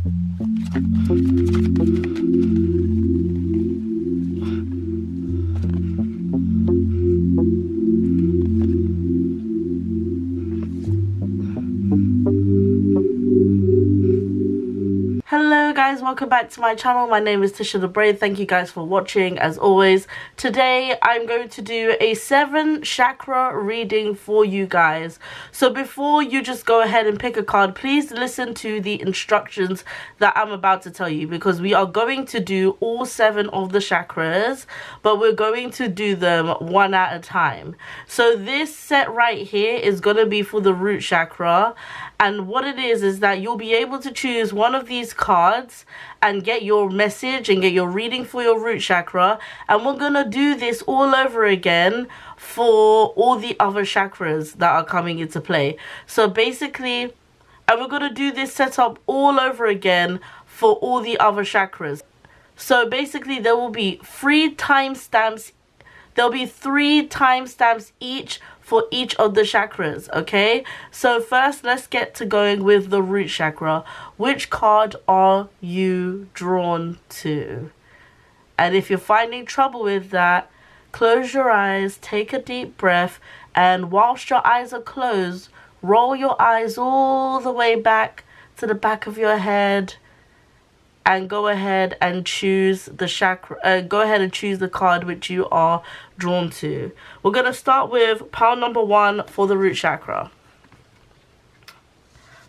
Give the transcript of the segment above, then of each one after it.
Hello guys, welcome back to my channel. My name is TishaTheBrave. Thank you guys for watching as always. Today I'm going to do a 7 chakra reading for you guys. So before you just go ahead and pick a card, please listen to the instructions that I'm about to tell you, because we are going to do all 7 of the chakras, but we're going to do them one at a time. So this set right here is going to be for the root chakra, and what it is that you'll be able to choose one of these cards and get your message and get your reading for your root chakra, and we're gonna do this all over again for all the other chakras that are coming into play. So basically, and we're gonna do this setup all over again for all the other chakras. So basically there will be 3 timestamps. There'll be 3 timestamps each for each of the chakras, okay? So first, let's get to going with the root chakra. Which card are you drawn to? And if you're finding trouble with that, close your eyes, take a deep breath, and whilst your eyes are closed, roll your eyes all the way back to the back of your head, and go ahead and choose the chakra. Go ahead and choose the card which you are drawn to. We're going to start with pile number 1 for the root chakra.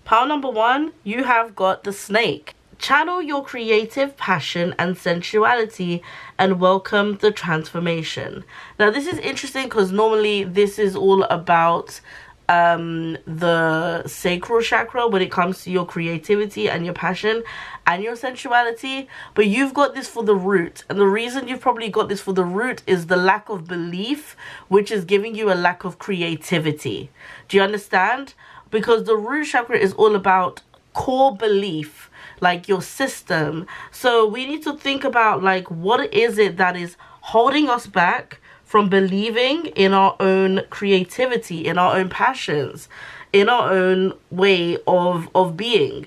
Pile number 1, you have got the snake. Channel your creative passion and sensuality and welcome the transformation. Now this is interesting because normally this is all about the sacral chakra when it comes to your creativity and your passion and your sensuality, but you've got this for the root, and the reason you've probably got this for the root is the lack of belief, which is giving you a lack of creativity. Do you understand? Because the root chakra is all about core belief, like your system. So we need to think about, like, what is it that is holding us back from believing in our own creativity, in our own passions, in our own way of being.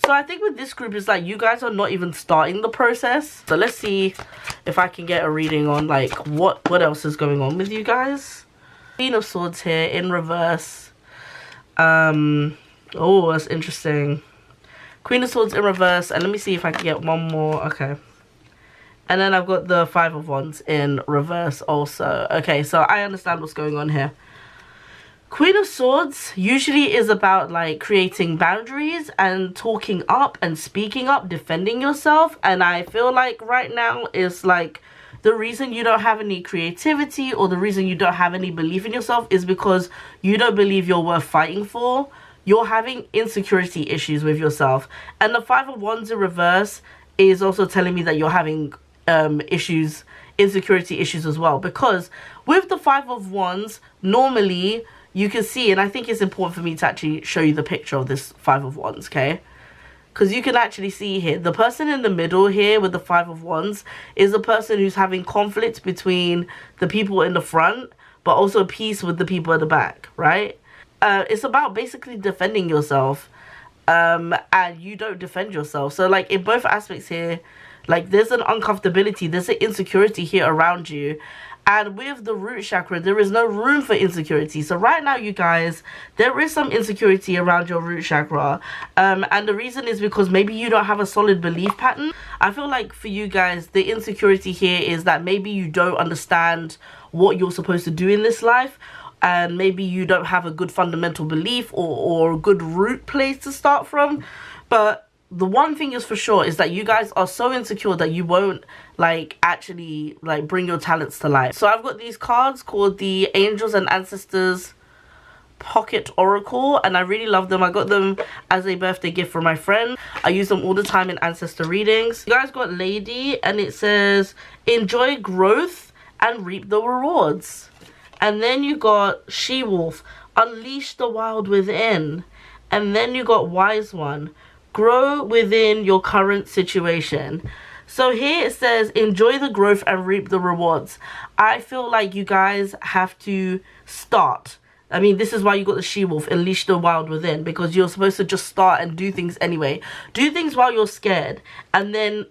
So I think with this group, it's like you guys are not even starting the process. So let's see if I can get a reading on, like, what else is going on with you guys. Queen of Swords here in reverse. Oh, that's interesting. Queen of Swords in reverse, and let me see if I can get one more. Okay. And then I've got the 5 of Wands in reverse also. Okay, so I understand what's going on here. Queen of Swords usually is about, like, creating boundaries and talking up and speaking up, defending yourself. And I feel like right now is, like, the reason you don't have any creativity or the reason you don't have any belief in yourself is because you don't believe you're worth fighting for. You're having insecurity issues with yourself. And the 5 of Wands in reverse is also telling me that you're having insecurity issues as well, because with the 5 of Wands, normally you can see, and I think it's important for me to actually show you the picture of this 5 of Wands, okay? Because you can actually see here, the person in the middle here with the 5 of Wands is the person who's having conflict between the people in the front, but also peace with the people at the back, right? It's about basically defending yourself, and you don't defend yourself. So, like, in both aspects here, like, there's an uncomfortability, there's an insecurity here around you. And with the root chakra, there is no room for insecurity. So right now, you guys, there is some insecurity around your root chakra. And the reason is because maybe you don't have a solid belief pattern. I feel like for you guys, the insecurity here is that maybe you don't understand what you're supposed to do in this life. And maybe you don't have a good fundamental belief or a good root place to start from. But the one thing is for sure is that you guys are so insecure that you won't, like, actually, like, bring your talents to life. So I've got these cards called the Angels and Ancestors Pocket Oracle, and I really love them. I got them as a birthday gift for my friend. I use them all the time in ancestor readings. You guys got Lady, and it says, enjoy growth and reap the rewards. And then you got She-Wolf, unleash the wild within. And then you got Wise One, grow within your current situation. So here it says, enjoy the growth and reap the rewards. I feel like you guys have to start. I mean, this is why you got the she-wolf, unleash the wild within, because you're supposed to just start and do things anyway. Do things while you're scared, and then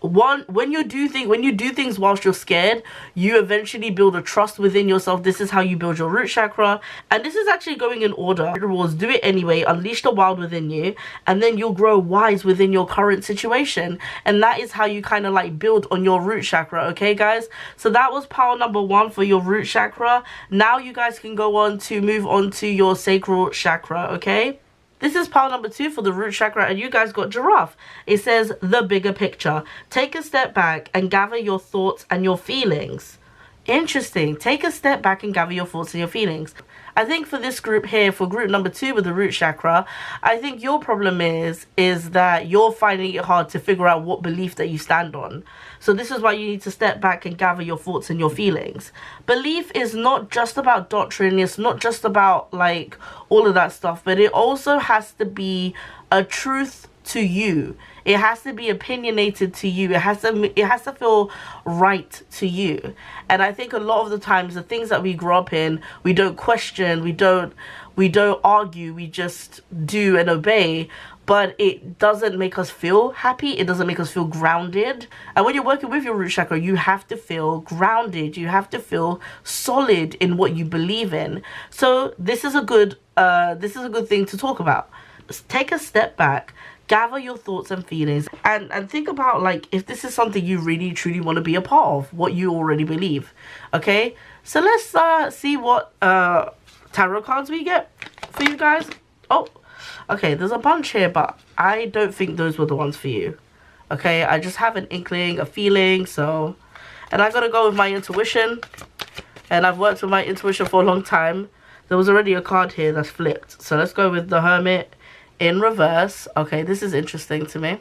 when you do things whilst you're scared, you eventually build a trust within yourself. This is how you build your root chakra, and this is actually going in order. Do it anyway, unleash the wild within you, and then you'll grow wise within your current situation, and that is how you kind of like build on your root chakra. Okay guys, so that was pile number 1 for your root chakra. Now you guys can go on to move on to your sacral chakra. Okay, this is pile number 2 for the root chakra, and you guys got giraffe. It says the bigger picture. Take a step back and gather your thoughts and your feelings. Interesting. Take a step back and gather your thoughts and your feelings. I think for this group here, for group number 2 with the root chakra, I think your problem is that you're finding it hard to figure out what belief that you stand on. So this is why you need to step back and gather your thoughts and your feelings. Belief is not just about doctrine. It's not just about like all of that stuff, but it also has to be a truth to you. It has to be opinionated to you. It has to feel right to you. And I think a lot of the times the things that we grow up in, we don't question, we don't argue, we just do and obey, but it doesn't make us feel happy. It doesn't make us feel grounded. And when you're working with your root chakra, you have to feel grounded. You have to feel solid in what you believe in. So this is a good thing to talk about. Take a step back, gather your thoughts and feelings, and think about like if this is something you really truly want to be a part of, what you already believe. Okay, so let's see what tarot cards we get for you guys. Oh, okay, there's a bunch here, but I don't think those were the ones for you. Okay, I just have an inkling, a feeling, so, and I gotta go with my intuition, and I've worked with my intuition for a long time. There was already a card here that's flipped, so let's go with the Hermit in reverse. Okay, this is interesting to me.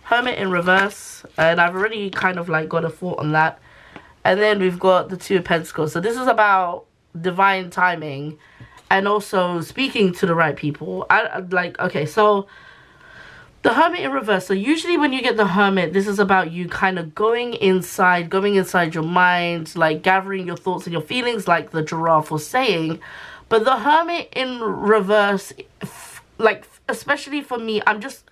Hermit in reverse, and I've already kind of like got a thought on that. And then we've got the Two of Pentacles. So this is about divine timing and also speaking to the right people. Okay, so the Hermit in reverse. So usually when you get the Hermit, this is about you kind of going inside your mind, like gathering your thoughts and your feelings, like the giraffe was saying. But the Hermit in reverse, like especially for me, I'm just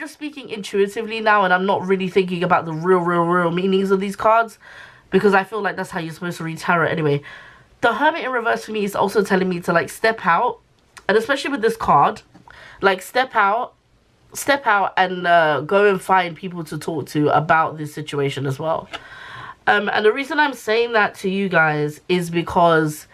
speaking intuitively now, and I'm not really thinking about the real meanings of these cards, because I feel like that's how you're supposed to read tarot anyway. The Hermit in reverse for me is also telling me to like step out, and especially with this card, like step out and go and find people to talk to about this situation as well. And the reason I'm saying that to you guys is because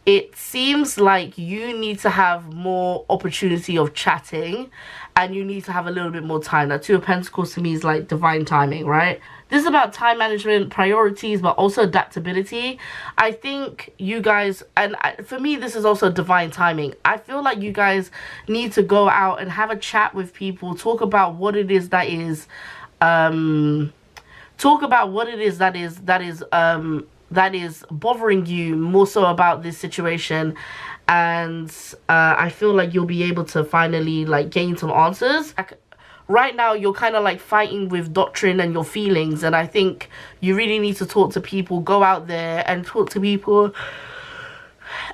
it seems like you need to have more opportunity of chatting, and you need to have a little bit more time. That Two of Pentacles to me is like divine timing, right? This is about time management, priorities, but also adaptability. I think you guys, and for me, this is also divine timing. I feel like you guys need to go out and have a chat with people, talk about what it is that is, that is bothering you, more so about this situation. And I feel like you'll be able to finally like gain some answers. Right now you're kind of like fighting with doctrine and your feelings, and I think you really need to talk to people, go out there and talk to people.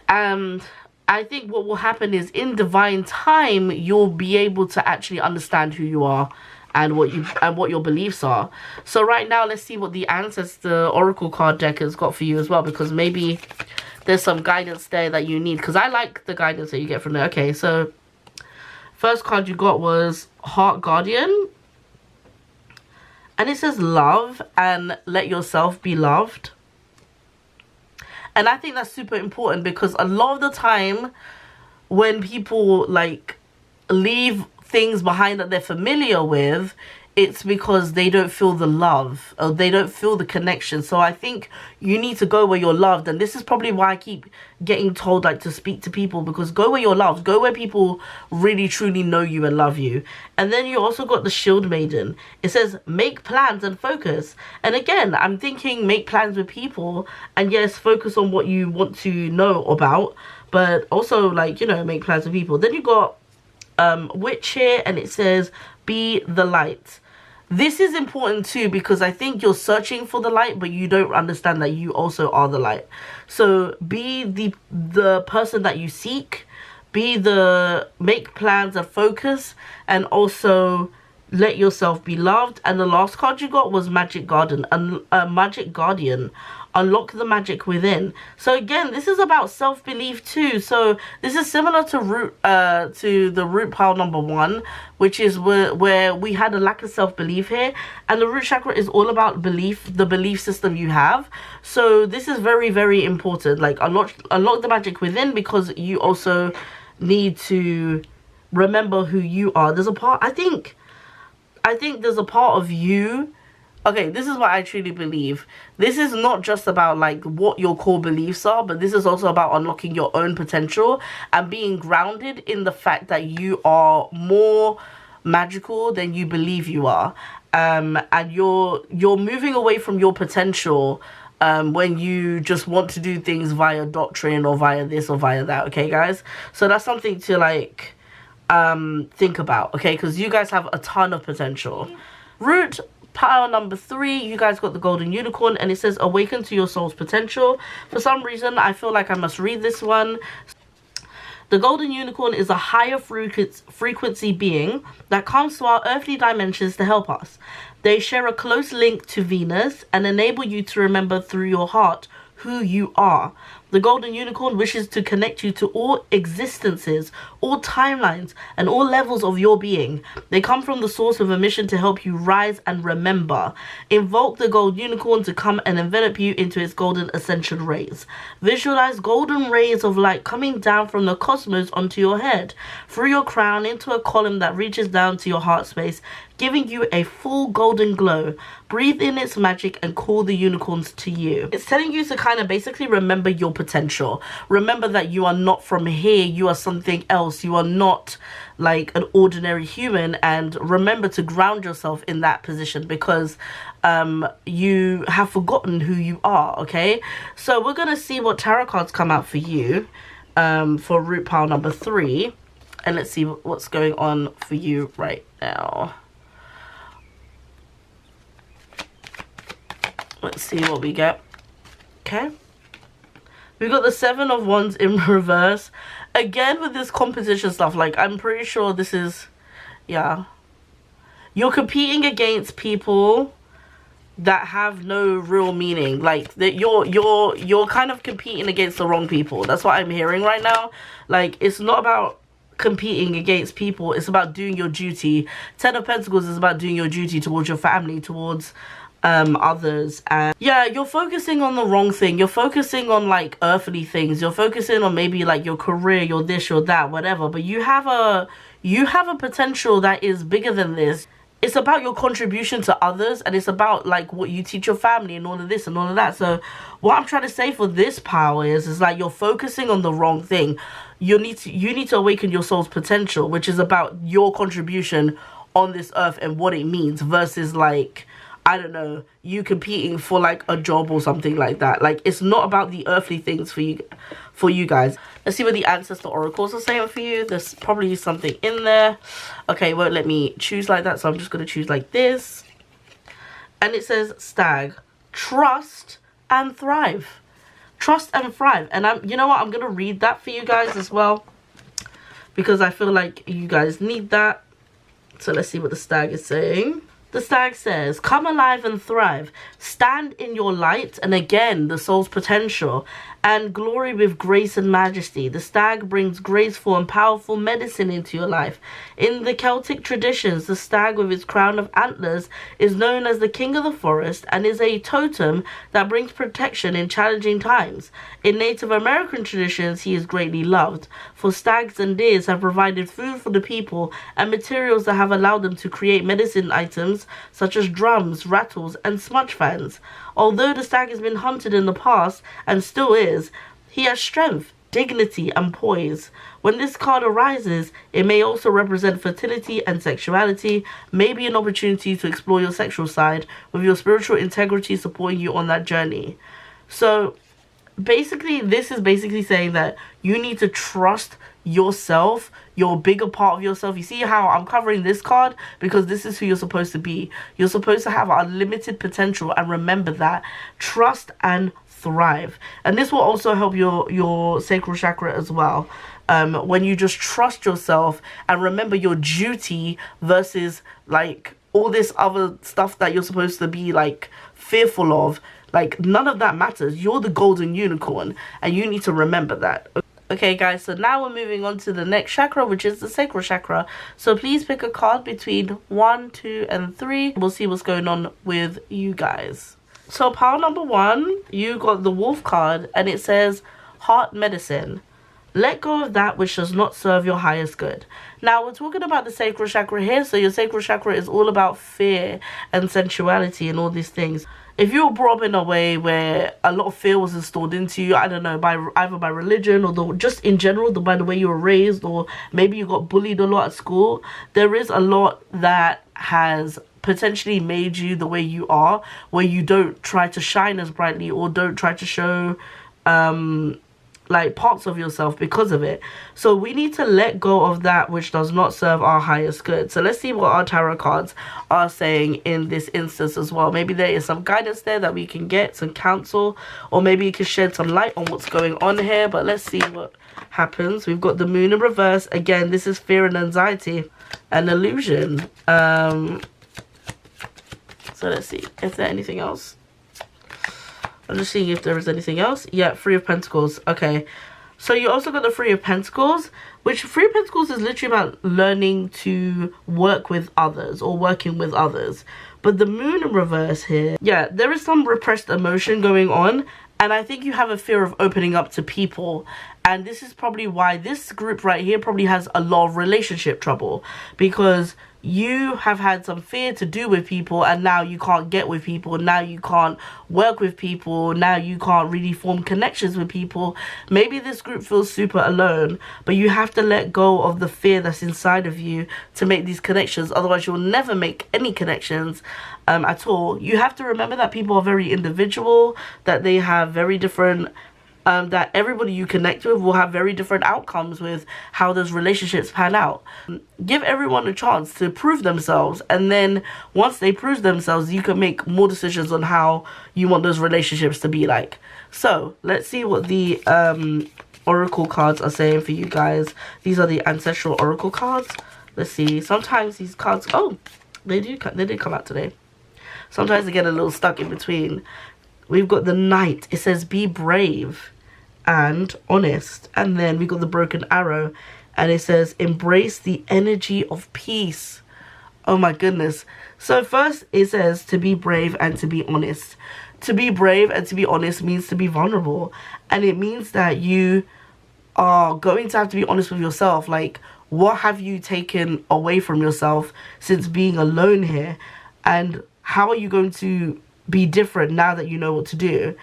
And I think what will happen is in divine time you'll be able to actually understand who you are and what your beliefs are. So right now, let's see what the Ancestor Oracle card deck has got for you as well, because maybe there's some guidance there that you need, because I like the guidance that you get from there. Okay, so first card you got was Heart Guardian, and it says love and let yourself be loved. And I think that's super important, because a lot of the time when people like leave things behind that they're familiar with, it's because they don't feel the love, or they don't feel the connection. So I think you need to go where you're loved, and this is probably why I keep getting told like to speak to people, because go where you're loved, go where people really truly know you and love you. And then you also got the Shield Maiden. It says make plans and focus, and again I'm thinking make plans with people, and yes, focus on what you want to know about, but also like, you know, make plans with people. Then you got Witch here, and it says be the light. this is important too, because I think you're searching for the light, but you don't understand that you also are the light. So be the person that you seek, make plans and focus, and also let yourself be loved. And the last card you got was Magic Garden, Magic Guardian. Unlock the magic within. So again, this is about self-belief too. So this is similar to the root pile number 1, which is where we had a lack of self-belief here, and the root chakra is all about belief, the belief system you have. So this is very, very important. Like unlock the magic within, because you also need to remember who you are. There's a part, I think there's a part of you. Okay, this is what I truly believe. This is not just about like what your core beliefs are, but this is also about unlocking your own potential and being grounded in the fact that you are more magical than you believe you are. And you're moving away from your potential when you just want to do things via doctrine or via this or via that. Okay, guys? So that's something to like think about, okay? Because you guys have a ton of potential. Root pile number 3, you guys got the golden unicorn, and it says awaken to your soul's potential. For some reason I feel like I must read this one. The golden unicorn is a higher frequency being that comes to our earthly dimensions to help us. They share a close link to Venus and enable you to remember through your heart who you are. The golden unicorn wishes to connect you to all existences, all timelines, and all levels of your being. They come from the source with a mission to help you rise and remember. Invoke the gold unicorn to come and envelop you into its golden ascension rays. Visualize golden rays of light coming down from the cosmos onto your head, through your crown into a column that reaches down to your heart space, giving you a full golden glow. Breathe in its magic and call the unicorns to you. It's telling you to kind of basically remember your potential. Remember that you are not from here, you are something else. You are not like an ordinary human, and remember to ground yourself in that position, because you have forgotten who you are, okay? So we're going to see what tarot cards come out for you for root pile number 3, and let's see what's going on for you right now. Let's see what we get. Okay. We got the 7 of Wands in reverse. Again, with this composition stuff, like, I'm pretty sure this is, yeah. You're competing against people that have no real meaning. Like, that you're kind of competing against the wrong people. That's what I'm hearing right now. Like, it's not about competing against people. It's about doing your duty. 10 of Pentacles is about doing your duty towards your family, towards others. And yeah, you're focusing on the wrong thing. You're focusing on like earthly things. You're focusing on maybe like your career, your this, your that, whatever. But you have a potential that is bigger than this. It's about your contribution to others, and it's about like what you teach your family and all of this and all of that. So what I'm trying to say for this power is like you're focusing on the wrong thing. You need to awaken your soul's potential, which is about your contribution on this earth and what it means, versus like, I don't know, you competing for like a job or something like that. Like, it's not about the earthly things for you guys. Let's see what the ancestor oracles are saying for you. There's probably something in there. Okay, it won't let me choose like that, so I'm just going to choose like this. And it says stag, trust and thrive. Trust and thrive. And you know what, I'm going to read that for you guys as well, because I feel like you guys need that. So let's see what the stag is saying. The stag says, come alive and thrive. Stand in your light, and again, the soul's potential, and glory with grace and majesty. The stag brings graceful and powerful medicine into your life. In the Celtic traditions, the stag with its crown of antlers is known as the king of the forest and is a totem that brings protection in challenging times. In Native American traditions, he is greatly loved, for stags and deers have provided food for the people and materials that have allowed them to create medicine items such as drums, rattles, and smudge fans. Although the stag has been hunted in the past and still is, he has strength, dignity, and poise. When this card arises, it may also represent fertility and sexuality, maybe an opportunity to explore your sexual side, with your spiritual integrity supporting you on that journey. So basically, this is basically saying that you need to trust yourself, your bigger part of yourself. You see how I'm covering this card? Because this is who you're supposed to be. You're supposed to have unlimited potential, and remember that. Trust and thrive. And this will also help your sacral chakra as well. When you just trust yourself and remember your duty versus like all this other stuff that you're supposed to be like fearful of, like none of that matters. You're the golden unicorn, and you need to remember that. Okay guys, so now we're moving on to the next chakra, which is the sacral chakra. So please pick a card between 1, 2, and 3. We'll see what's going on with you guys. So pile number 1, you got the wolf card, and it says heart medicine. Let go of that which does not serve your highest good. Now, we're talking about the sacral chakra here. So your sacral chakra is all about fear and sensuality and all these things. If you were brought up in a way where a lot of fear was installed into you, I don't know, either by religion or just in general, by the way you were raised, or maybe you got bullied a lot at school, there is a lot that has potentially made you the way you are, where you don't try to shine as brightly or don't try to show like parts of yourself because of it. So we need to let go of that which does not serve our highest good. So let's see what our tarot cards are saying in this instance as well. Maybe there is some guidance there that we can get, some counsel, or maybe you can shed some light on what's going on here. But let's see what happens. We've got the moon in reverse. Again, this is fear and anxiety and illusion. So let's see if there's anything else. I'm just seeing if there is anything else. Yeah, Three of Pentacles. Okay. So you also got the Three of Pentacles, which Three of Pentacles is literally about learning to work with others or working with others. But the moon in reverse here, yeah, there is some repressed emotion going on. And I think you have a fear of opening up to people. And this is probably why this group right here probably has a lot of relationship trouble. Because you have had some fear to do with people, and now you can't get with people. Now you can't work with people. Now you can't really form connections with people. Maybe this group feels super alone, but you have to let go of the fear that's inside of you to make these connections. Otherwise, you'll never make any connections at all. You have to remember that people are very individual, that they have very different that everybody you connect with will have very different outcomes with how those relationships pan out. Give everyone a chance to prove themselves, and then once they prove themselves, you can make more decisions on how you want those relationships to be like. So let's see what the oracle cards are saying for you guys. These are the ancestral oracle cards. Let's see. Sometimes these cards, oh, they did come out today. Sometimes they get a little stuck in between. We've got the Knight. It says be brave and honest. And then we got the broken arrow, and it says embrace the energy of peace. Oh my goodness. So first it says to be brave and to be honest. To be brave and to be honest means to be vulnerable, and it means that you are going to have to be honest with yourself. Like, what have you taken away from yourself since being alone here, and how are you going to be different now that you know what to do?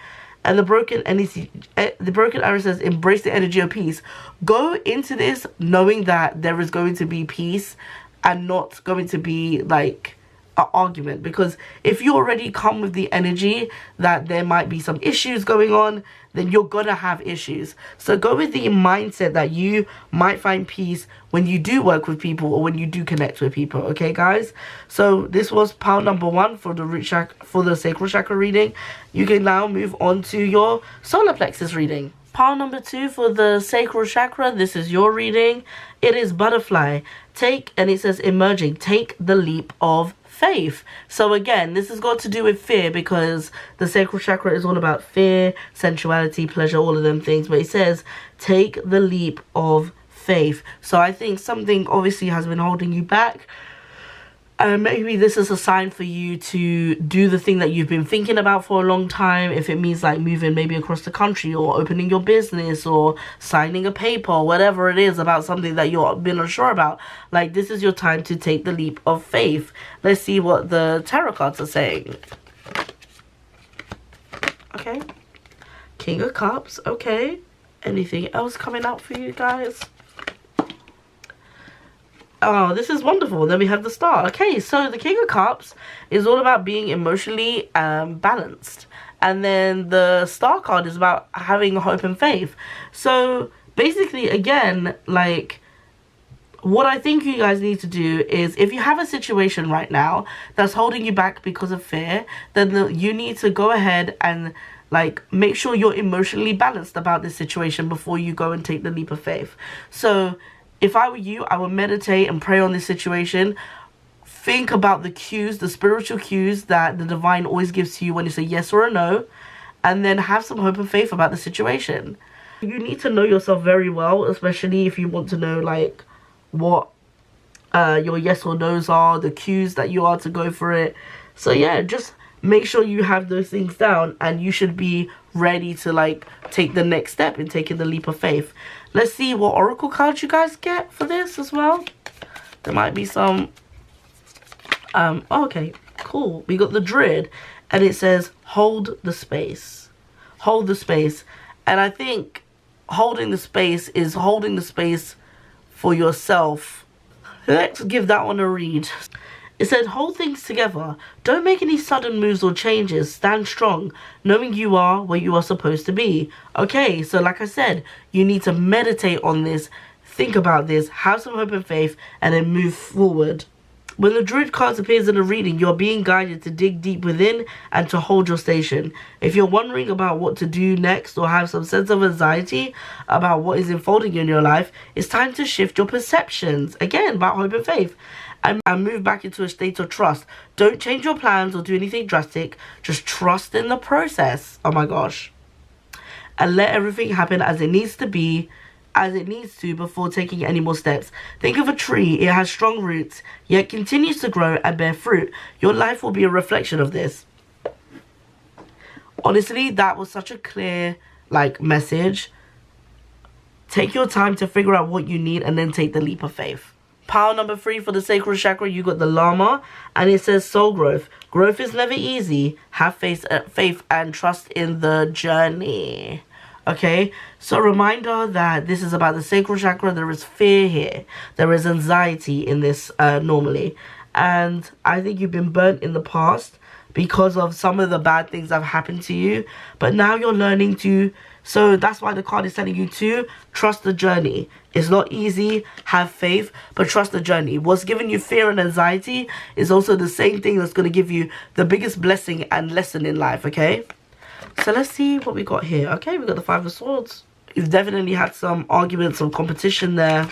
And the broken arrow says embrace the energy of peace. Go into this knowing that there is going to be peace and not going to be like an argument. Because if you already come with the energy that there might be some issues going on, then you're gonna have issues. So go with the mindset that you might find peace when you do work with people or when you do connect with people. Okay, guys? So this was pile number 1 for the sacral chakra reading. You can now move on to your solar plexus reading. Pile number 2 for the sacral chakra. This is your reading. It is butterfly. And it says emerging. Take the leap of faith. So again, this has got to do with fear, because the sacral chakra is all about fear, sensuality, pleasure, all of them things. But it says take the leap of faith. So I think something obviously has been holding you back. Maybe this is a sign for you to do the thing that you've been thinking about for a long time. If it means like moving maybe across the country, or opening your business, or signing a paper, or whatever it is about something that you've been unsure about. Like, this is your time to take the leap of faith. Let's see what the tarot cards are saying. Okay. King of Cups. Okay. Anything else coming out for you guys? Oh, this is wonderful. Then we have the Star. Okay, so the King of Cups is all about being emotionally balanced. And then the Star card is about having hope and faith. So basically, again, like, what I think you guys need to do is, if you have a situation right now that's holding you back because of fear, then you need to go ahead and, like, make sure you're emotionally balanced about this situation before you go and take the leap of faith. So if I were you, I would meditate and pray on this situation. Think about the cues, the spiritual cues that the divine always gives to you when it's a yes or a no, and then have some hope and faith about the situation. You need to know yourself very well, especially if you want to know, like, what your yes or no's are, the cues that you are to go for it. So yeah, just make sure you have those things down, and you should be ready to, like, take the next step in taking the leap of faith. Let's see what oracle cards you guys get for this as well. There might be some okay, cool. We got the Druid, and it says hold the space. Hold the space. And I think holding the space is holding the space for yourself. Let's give that one a read. It said, hold things together. Don't make any sudden moves or changes. Stand strong, knowing you are where you are supposed to be. Okay, so like I said, you need to meditate on this, think about this, have some hope and faith, and then move forward. When the Druid card appears in a reading, you are being guided to dig deep within and to hold your station. If you're wondering about what to do next or have some sense of anxiety about what is unfolding in your life, it's time to shift your perceptions, again, about hope and faith, and move back into a state of trust. Don't change your plans or do anything drastic. Just trust in the process. Oh my gosh. And let everything happen as it needs to be, as it needs to, before taking any more steps. Think of a tree. It has strong roots, yet continues to grow and bear fruit. Your life will be a reflection of this. Honestly, that was such a clear, like, message. Take your time to figure out what you need and then take the leap of faith. Pile number 3 for the Sacral Chakra, you got the Llama, and it says soul growth. Growth is never easy. Have faith and trust in the journey. Okay, so reminder that this is about the Sacral Chakra. There is fear here. There is anxiety in this normally. And I think you've been burnt in the past because of some of the bad things that have happened to you. But now you're learning to... So that's why the card is telling you to trust the journey. It's not easy, have faith, but trust the journey. What's giving you fear and anxiety is also the same thing that's going to give you the biggest blessing and lesson in life, okay? So let's see what we got here. Okay, we got the 5 of Swords. You've definitely had some arguments, some competition there.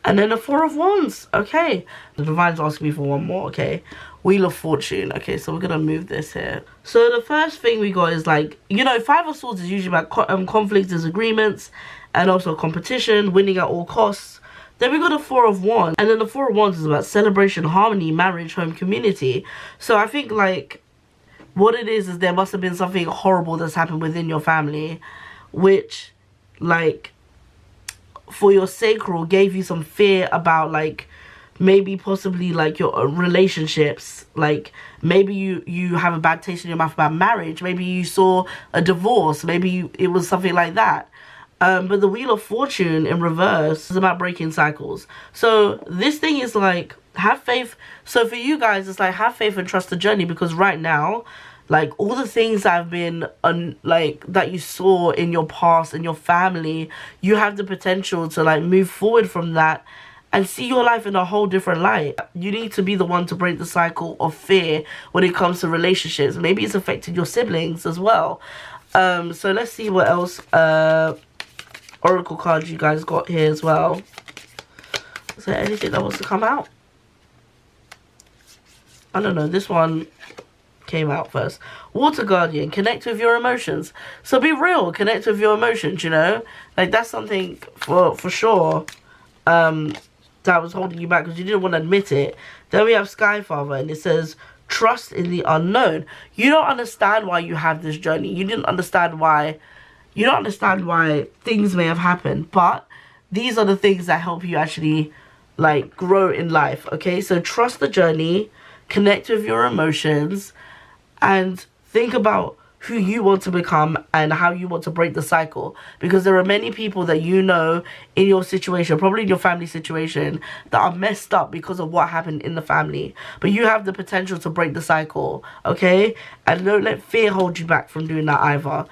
And then the 4 of Wands. Okay. The Divine's asking me for one more, okay. Wheel of Fortune. Okay, so we're going to move this here. So the first thing we got is, like, you know, 5 of Swords is usually about conflicts, disagreements, and also competition, winning at all costs. Then we got the 4 of Wands. And then the 4 of Wands is about celebration, harmony, marriage, home, community. So I think, like, what it is there must have been something horrible that's happened within your family, which, like, for your sacral gave you some fear about, like, maybe possibly, like, your relationships. Like, maybe you have a bad taste in your mouth about marriage. Maybe you saw a divorce. Maybe it was something like that. But the Wheel of Fortune in reverse is about breaking cycles. So this thing is like, have faith. So for you guys, it's like, have faith and trust the journey, because right now, like, all the things that have been, like, that you saw in your past, in your family, you have the potential to, like, move forward from that and see your life in a whole different light. You need to be the one to break the cycle of fear when it comes to relationships. Maybe it's affected your siblings as well. So let's see what else oracle cards you guys got here as well. Is there anything that wants to come out? I don't know. This one came out first. Water Guardian, connect with your emotions. So be real, connect with your emotions, you know? Like, that's something for sure that was holding you back because you didn't want to admit it. Then we have Skyfather, and it says trust in the unknown. You don't understand why you have this journey. You don't understand why things may have happened, but these are the things that help you actually, like, grow in life. Okay, so trust the journey, connect with your emotions, and think about who you want to become and how you want to break the cycle. Because there are many people that you know in your situation, probably in your family situation, that are messed up because of what happened in the family. But you have the potential to break the cycle, okay? And don't let fear hold you back from doing that either.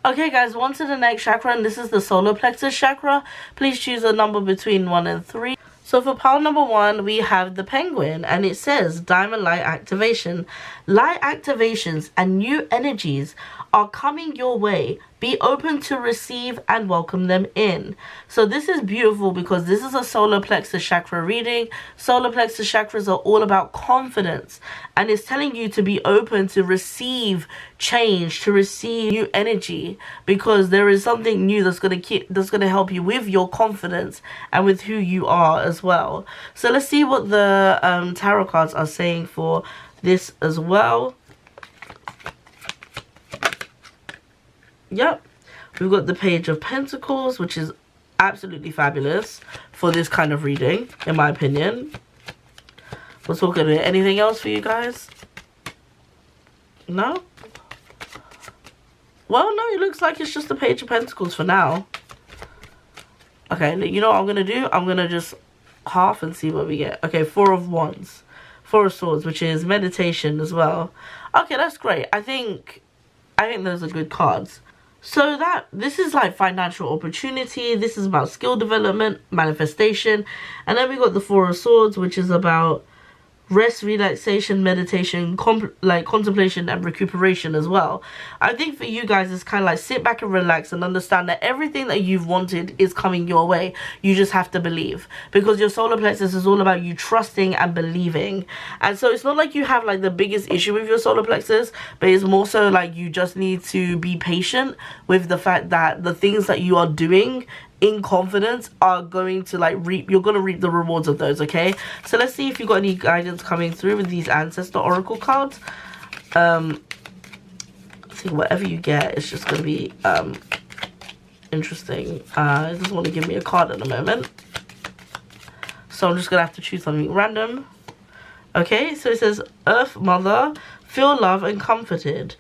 Okay guys, on to the next chakra, and this is the solar plexus chakra. Please choose a number between 1 and 3. So for pile number 1, we have the penguin, and it says diamond light activation. Light activations and new energies are coming your way. Be open to receive and welcome them in. So this is beautiful because this is a solar plexus chakra reading. Solar plexus chakras are all about confidence, and it's telling you to be open to receive change, to receive new energy, because there is something new that's going to help you with your confidence and with who you are as well. So let's see what the tarot cards are saying for this as well. Yep, we've got the Page of Pentacles, which is absolutely fabulous for this kind of reading, in my opinion. We're talking about anything else for you guys? No? Well, no, it looks like it's just the Page of Pentacles for now. Okay, you know what I'm going to do? I'm going to just half and see what we get. Okay, Four of Wands. Four of Swords, which is meditation as well. Okay, that's great. I think those are good cards. So this is like financial opportunity. This is about skill development, manifestation. And then we got the Four of Swords, which is about rest, relaxation, meditation, contemplation and recuperation as well. I think for you guys, it's kind of like sit back and relax and understand that everything that you've wanted is coming your way. You just have to believe, because your solar plexus is all about you trusting and believing. And so it's not like you have like the biggest issue with your solar plexus, but it's more so like you just need to be patient with the fact that the things that you are doing in confidence are going to you're going to reap the rewards of those. Okay, so let's see if you got any guidance coming through with these ancestor oracle cards. I think whatever you get is just going to be interesting. It doesn't want to give me a card at the moment, so I'm just gonna have to choose something random. Okay, so it says Earth Mother, feel love and comforted.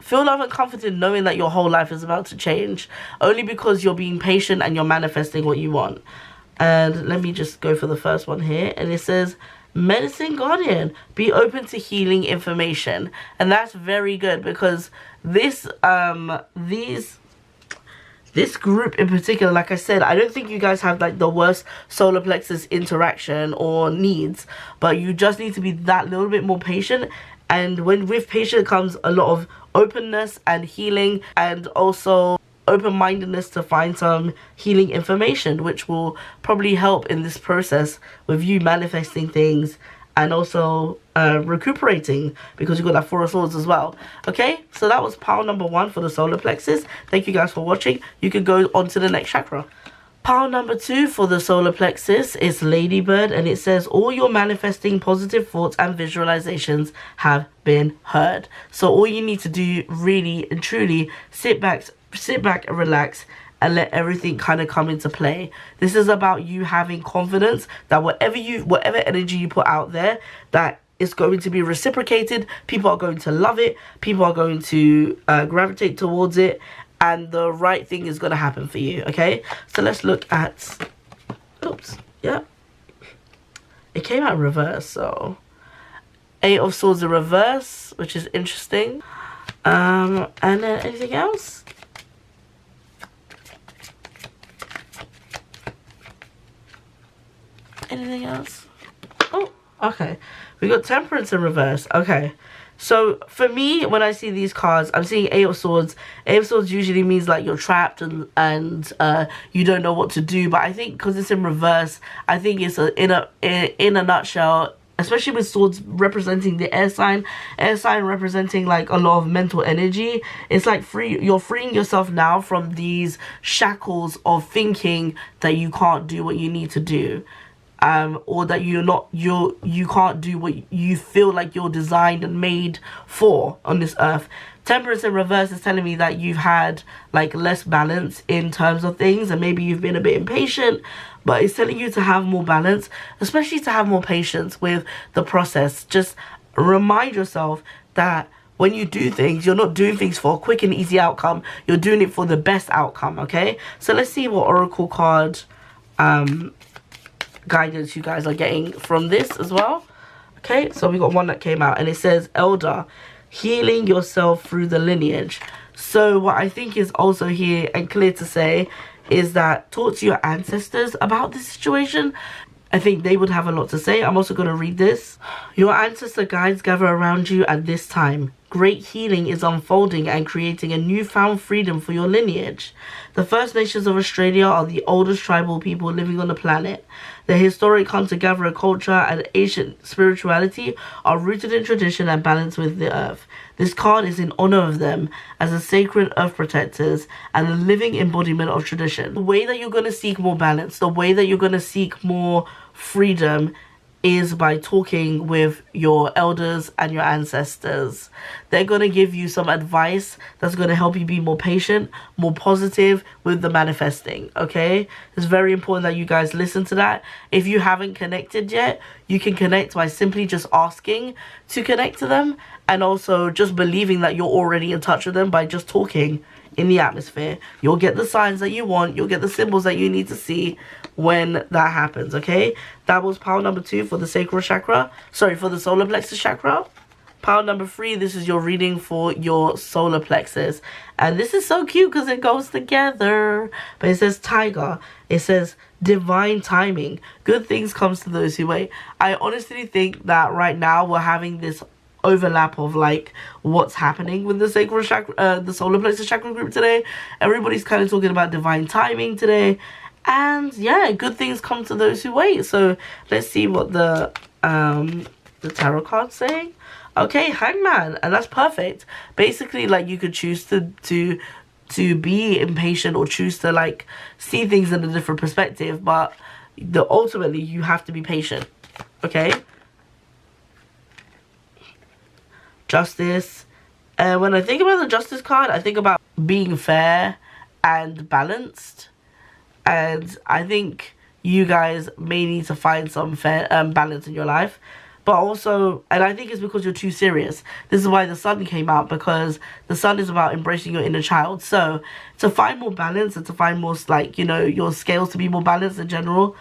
Feel love and comforted knowing that your whole life is about to change, only because you're being patient and you're manifesting what you want. And let me just go for the first one here. And it says, Medicine Guardian, be open to healing information. And that's very good, because this group in particular, like I said, I don't think you guys have like the worst solar plexus interaction or needs, but you just need to be that little bit more patient. And with patience comes a lot of openness and healing, and also open-mindedness to find some healing information, which will probably help in this process with you manifesting things and also recuperating, because you've got that Four of Swords as well. Okay, so that was pile number 1 for the solar plexus. Thank you guys for watching. You can go on to the next chakra. Pile number 2 for the solar plexus is Ladybird, and it says all your manifesting positive thoughts and visualizations have been heard. So all you need to do really and truly sit back and relax and let everything kind of come into play. This is about you having confidence that whatever energy you put out there, that is going to be reciprocated. People are going to love it. People are going to gravitate towards it. And the right thing is going to happen for you, okay? So let's look at... Oops, yeah. It came out in reverse, so... Eight of Swords in reverse, which is interesting. And then anything else? Anything else? Oh, okay. We got Temperance in reverse, okay. So for me, when I see these cards, I'm seeing Eight of Swords. Eight of Swords usually means like you're trapped and you don't know what to do. But I think because it's in reverse, I think it's in a nutshell, especially with swords representing the air sign representing like a lot of mental energy. It's like you're freeing yourself now from these shackles of thinking that you can't do what you need to do. Or that you can't do what you feel like you're designed and made for on this earth. Temperance in reverse is telling me that you've had like less balance in terms of things, and maybe you've been a bit impatient, but it's telling you to have more balance, especially to have more patience with the process. Just remind yourself that when you do things, you're not doing things for a quick and easy outcome. You're doing it for the best outcome, okay? So let's see what oracle card guidance you guys are getting from this as well. Okay, so we got one that came out, and it says Elder, healing yourself through the lineage. So what I think is also here and clear to say is that talk to your ancestors about this situation. I think they would have a lot to say. I'm also going to read this. Your ancestor guides gather around you at this time. Great healing is unfolding and creating a newfound freedom for your lineage. The First Nations of Australia are the oldest tribal people living on the planet. Their historic hunter-gatherer culture and ancient spirituality are rooted in tradition and balance with the earth. This card is in honor of them as a sacred earth protectors and a living embodiment of tradition. The way that you're going to seek more balance, the way that you're going to seek more freedom is by talking with your elders and your ancestors. They're going to give you some advice that's going to help you be more patient, more positive with the manifesting, okay? It's very important that you guys listen to that. If you haven't connected yet, you can connect by simply just asking to connect to them, and also just believing that you're already in touch with them by just talking in the atmosphere. You'll get the signs that you want, you'll get the symbols that you need to see when that happens, okay? That was pile number 2 for the sacral chakra. Sorry, for the solar plexus chakra. Pile number 3, this is your reading for your solar plexus. And this is so cute because it goes together. But it says tiger. It says divine timing. Good things comes to those who wait. I honestly think that right now we're having this overlap of like what's happening with the sacral chakra, the solar plexus chakra group today. Everybody's kind of talking about divine timing today. And yeah, good things come to those who wait. So let's see what the tarot card's saying. Okay, Hangman, and that's perfect. Basically, like, you could choose to be impatient or choose to like see things in a different perspective, but ultimately you have to be patient. Okay. Justice. And when I think about the Justice card, I think about being fair and balanced. And I think you guys may need to find some fair balance in your life. But also, and I think it's because you're too serious. This is why the Sun came out, because the Sun is about embracing your inner child. So to find more balance and to find more, like, you know, your scales to be more balanced in general,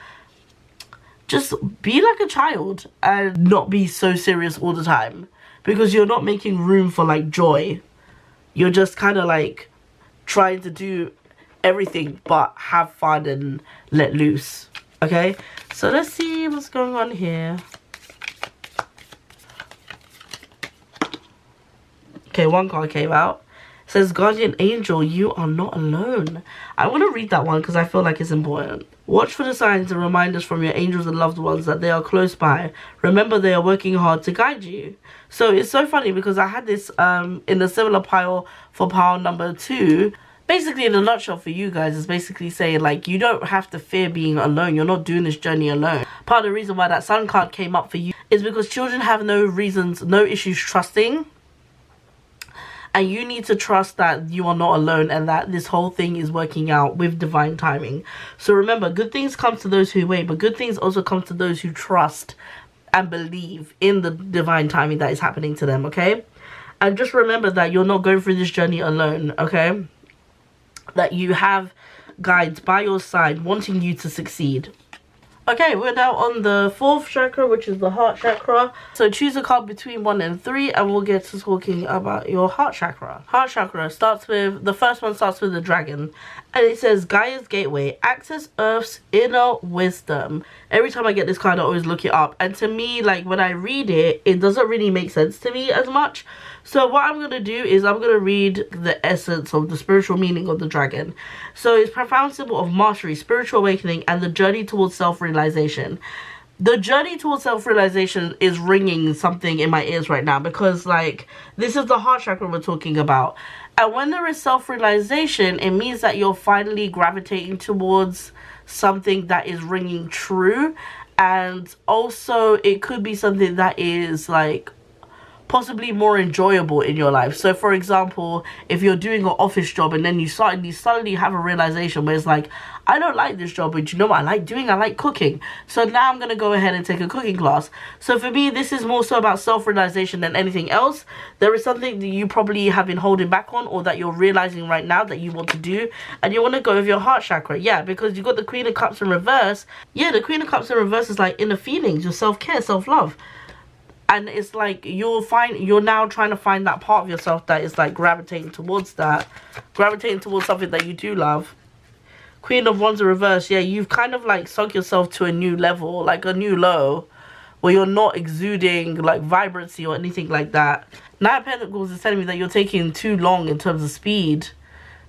just be like a child and not be so serious all the time. Because you're not making room for, like, joy. You're just kind of, like, trying to do everything but have fun and let loose. Okay? So let's see what's going on here. Okay, one card came out. It says, Guardian Angel, you are not alone. I want to read that one because I feel like it's important. Watch for the signs and reminders from your angels and loved ones that they are close by. Remember, they are working hard to guide you. So it's so funny because I had this in a similar pile for pile number 2. Basically, in a nutshell for you guys, is basically saying, like, you don't have to fear being alone. You're not doing this journey alone. Part of the reason why that Sun card came up for you is because children have no issues trusting. And you need to trust that you are not alone and that this whole thing is working out with divine timing. So remember, good things come to those who wait, but good things also come to those who trust and believe in the divine timing that is happening to them, okay? And just remember that you're not going through this journey alone, okay? That you have guides by your side wanting you to succeed. Okay, we're now on the 4th chakra, which is the heart chakra. So choose a card between 1 and 3 and we'll get to talking about your heart chakra. Heart chakra starts with, the first one starts with the dragon. And it says, Gaia's Gateway, access Earth's inner wisdom. Every time I get this card, I always look it up. And to me, like, when I read it, it doesn't really make sense to me as much. So what I'm going to do is I'm going to read the essence of the spiritual meaning of the dragon. So it's profound symbol of mastery, spiritual awakening, and the journey towards self-realization. The journey towards self-realization is ringing something in my ears right now because, like, this is the heart chakra we're talking about. And when there is self-realization, it means that you're finally gravitating towards something that is ringing true. And also, it could be something that is, like, possibly more enjoyable in your life. So for example, if you're doing an office job and then you suddenly have a realization where it's like, I don't like this job, but you know what I like doing? I like cooking. So now I'm going to go ahead and take a cooking class. So for me, this is more so about self-realization than anything else. There is something that you probably have been holding back on or that you're realizing right now that you want to do, and you want to go with your heart chakra. Yeah, because you got the Queen of Cups in reverse. Yeah, the Queen of Cups in reverse is like inner feelings, your self-care, self-love. And it's like you're now trying to find that part of yourself that is like gravitating towards something that you do love. Queen of Wands in reverse. Yeah, you've kind of like sunk yourself to a new level, like a new low, where you're not exuding like vibrancy or anything like that. Knight of Pentacles is telling me that you're taking too long in terms of speed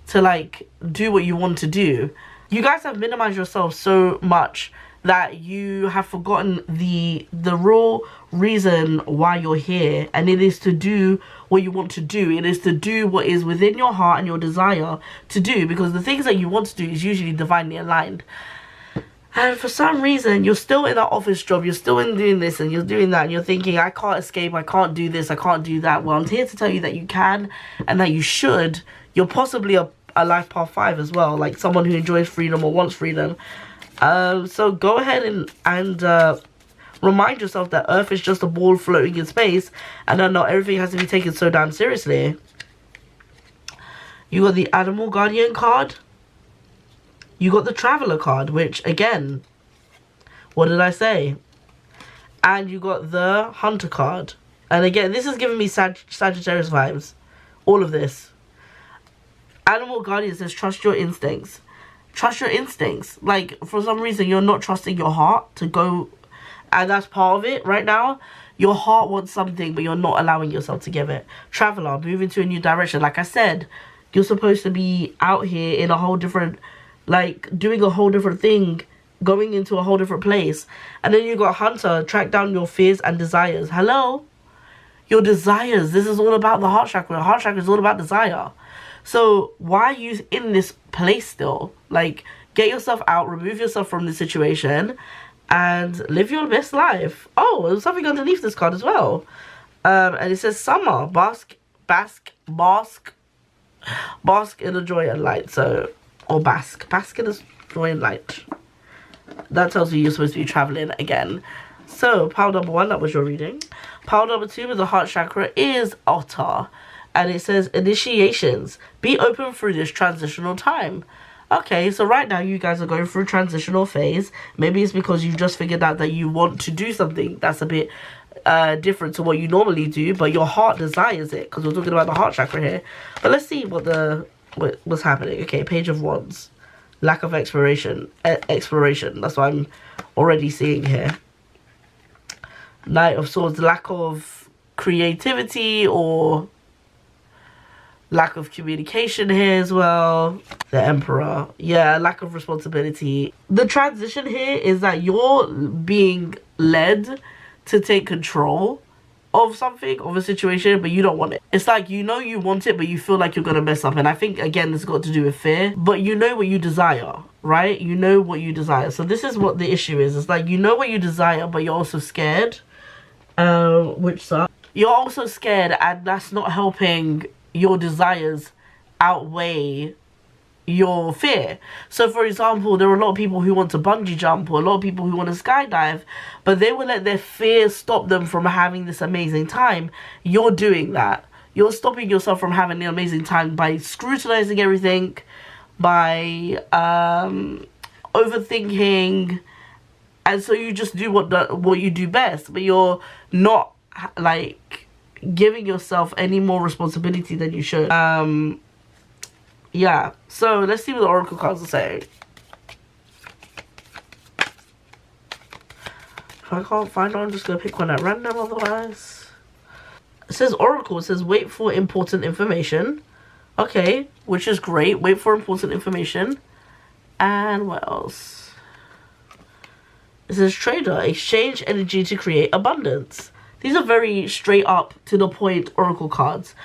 to like do what you want to do. You guys have minimized yourself so much that you have forgotten the real reason why you're here, and it is to do what you want to do. It is to do what is within your heart and your desire to do, because the things that you want to do is usually divinely aligned. And for some reason, you're still in that office job, you're still in doing this and you're doing that, and you're thinking, I can't escape, I can't do this, I can't do that. Well, I'm here to tell you that you can and that you should. You're possibly a life path 5 as well, like someone who enjoys freedom or wants freedom. So go ahead and remind yourself that Earth is just a ball floating in space, and that not everything has to be taken so damn seriously. You got the Animal Guardian card. You got the Traveler card, which, again, what did I say? And you got the Hunter card. And again, this is giving me Sagittarius vibes. All of this. Animal Guardian says, trust your instincts. Trust your instincts. Like, for some reason, you're not trusting your heart to go. And that's part of it right now. Your heart wants something, but you're not allowing yourself to give it. Traveler, moving to a new direction. Like I said, you're supposed to be out here in a whole different, like, doing a whole different thing, going into a whole different place. And then you got Hunter, track down your fears and desires. Hello? Your desires. This is all about the heart chakra. Heart chakra is all about desire. So why are you in this place still? Like, get yourself out, remove yourself from the situation, and live your best life. Oh, there's something underneath this card as well. And it says summer, bask in the joy and light. So, or bask in the joy and light. That tells you you're supposed to be traveling again. So, pile number 1, that was your reading. Pile number 2 with the heart chakra is Otter. And it says initiations. Be open through this transitional time. Okay, so right now you guys are going through a transitional phase. Maybe it's because you've just figured out that you want to do something that's a bit different to what you normally do, but your heart desires it, because we're talking about the heart chakra here. But let's see what's happening. Okay, Page of Wands. Lack of exploration. Exploration. That's what I'm already seeing here. Knight of Swords. Lack of creativity or lack of communication here as well. The Emperor. Yeah, lack of responsibility. The transition here is that you're being led to take control of something, of a situation, but you don't want it. It's like, you know you want it, but you feel like you're gonna mess up. And I think, again, it's got to do with fear. But you know what you desire, right? You know what you desire. So this is what the issue is. It's like, you know what you desire, but you're also scared. Which sucks. You're also scared, and that's not helping your desires outweigh your fear. So for example, there are a lot of people who want to bungee jump, or a lot of people who want to skydive, but they will let their fear stop them from having this amazing time. You're doing that. You're stopping yourself from having an amazing time by scrutinizing everything, by overthinking, and so you just do what you do best, but you're not like giving yourself any more responsibility than you should. Yeah, so let's see what the oracle cards are saying. If I can't find one, I'm just gonna pick one at random otherwise. It says oracle. It says wait for important information. Okay, which is great. Wait for important information. And what else? It says trader, exchange energy to create abundance. These are very straight up to the point oracle cards.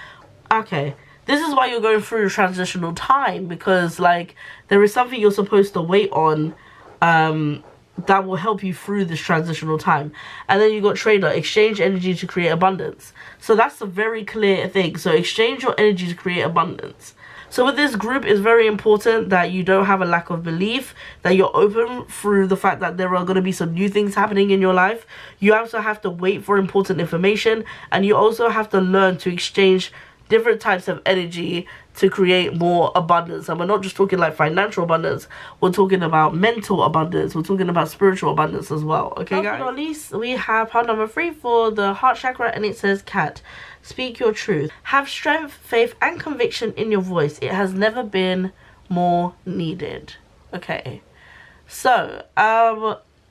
Okay, this is why you're going through a transitional time, because like there is something you're supposed to wait on that will help you through this transitional time. And then you got trader, exchange energy to create abundance. So that's a very clear thing. So exchange your energy to create abundance. So with this group, it's very important that you don't have a lack of belief, that you're open through the fact that there are going to be some new things happening in your life. You also have to wait for important information, and you also have to learn to exchange different types of energy to create more abundance. And we're not just talking like financial abundance, we're talking about mental abundance, we're talking about spiritual abundance as well. Okay, guys? At least we have part number 3 for the heart chakra, and it says, Cat, speak your truth. Have strength, faith, and conviction in your voice. It has never been more needed. Okay, so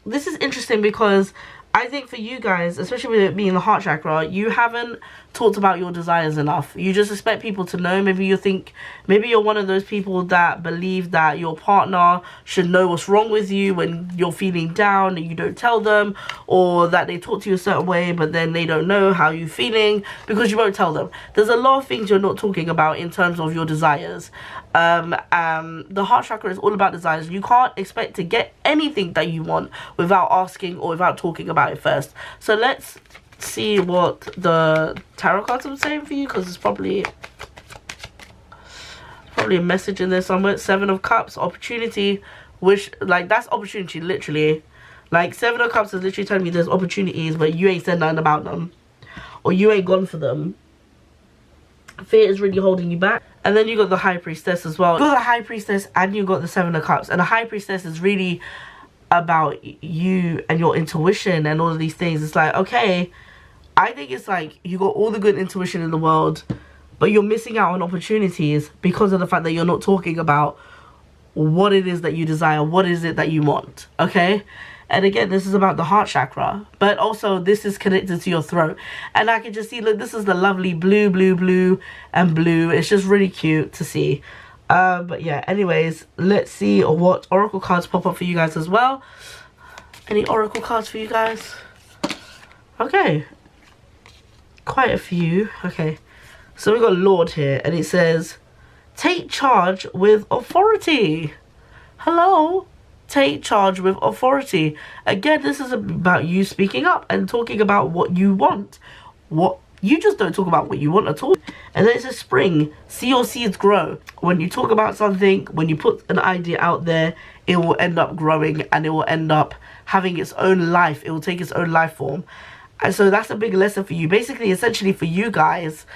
this is interesting because I think for you guys, especially with it being the heart chakra, you haven't talked about your desires enough. You just expect people to know. Maybe you're one of those people that believe that your partner should know what's wrong with you when you're feeling down and you don't tell them, or that they talk to you a certain way but then they don't know how you're feeling because you won't tell them. There's a lot of things you're not talking about in terms of your desires. The heart chakra is all about desires. You can't expect to get anything that you want without asking or without talking about it first. So let's see what the tarot cards are saying for you, because it's probably a message in there somewhere. 7 of Cups, opportunity, which, like, that's opportunity, literally. Like, 7 of Cups is literally telling me there's opportunities, but you ain't said nothing about them, or you ain't gone for them. Fear is really holding you back. And then you got the High Priestess as well. You got the High Priestess and you got the 7 of Cups. And the High Priestess is really about you and your intuition and all of these things. It's like, okay, I think it's like you got all the good intuition in the world, but you're missing out on opportunities because of the fact that you're not talking about what it is that you desire, what is it that you want, okay? And again, this is about the heart chakra, but also this is connected to your throat. And I can just see, look, this is the lovely blue, blue, blue, and blue. It's just really cute to see. But yeah, anyways, let's see what oracle cards pop up for you guys as well. Any oracle cards for you guys? Okay. Quite a few. Okay. So we got Lord here, and it says, take charge with authority. Hello? Take charge with authority. Again, this is about you speaking up and talking about what you want. You just don't talk about what you want at all. And then it says spring. See your seeds grow. When you talk about something, when you put an idea out there, it will end up growing and it will end up having its own life. It will take its own life form. And so that's a big lesson for you. Basically, essentially for you guys,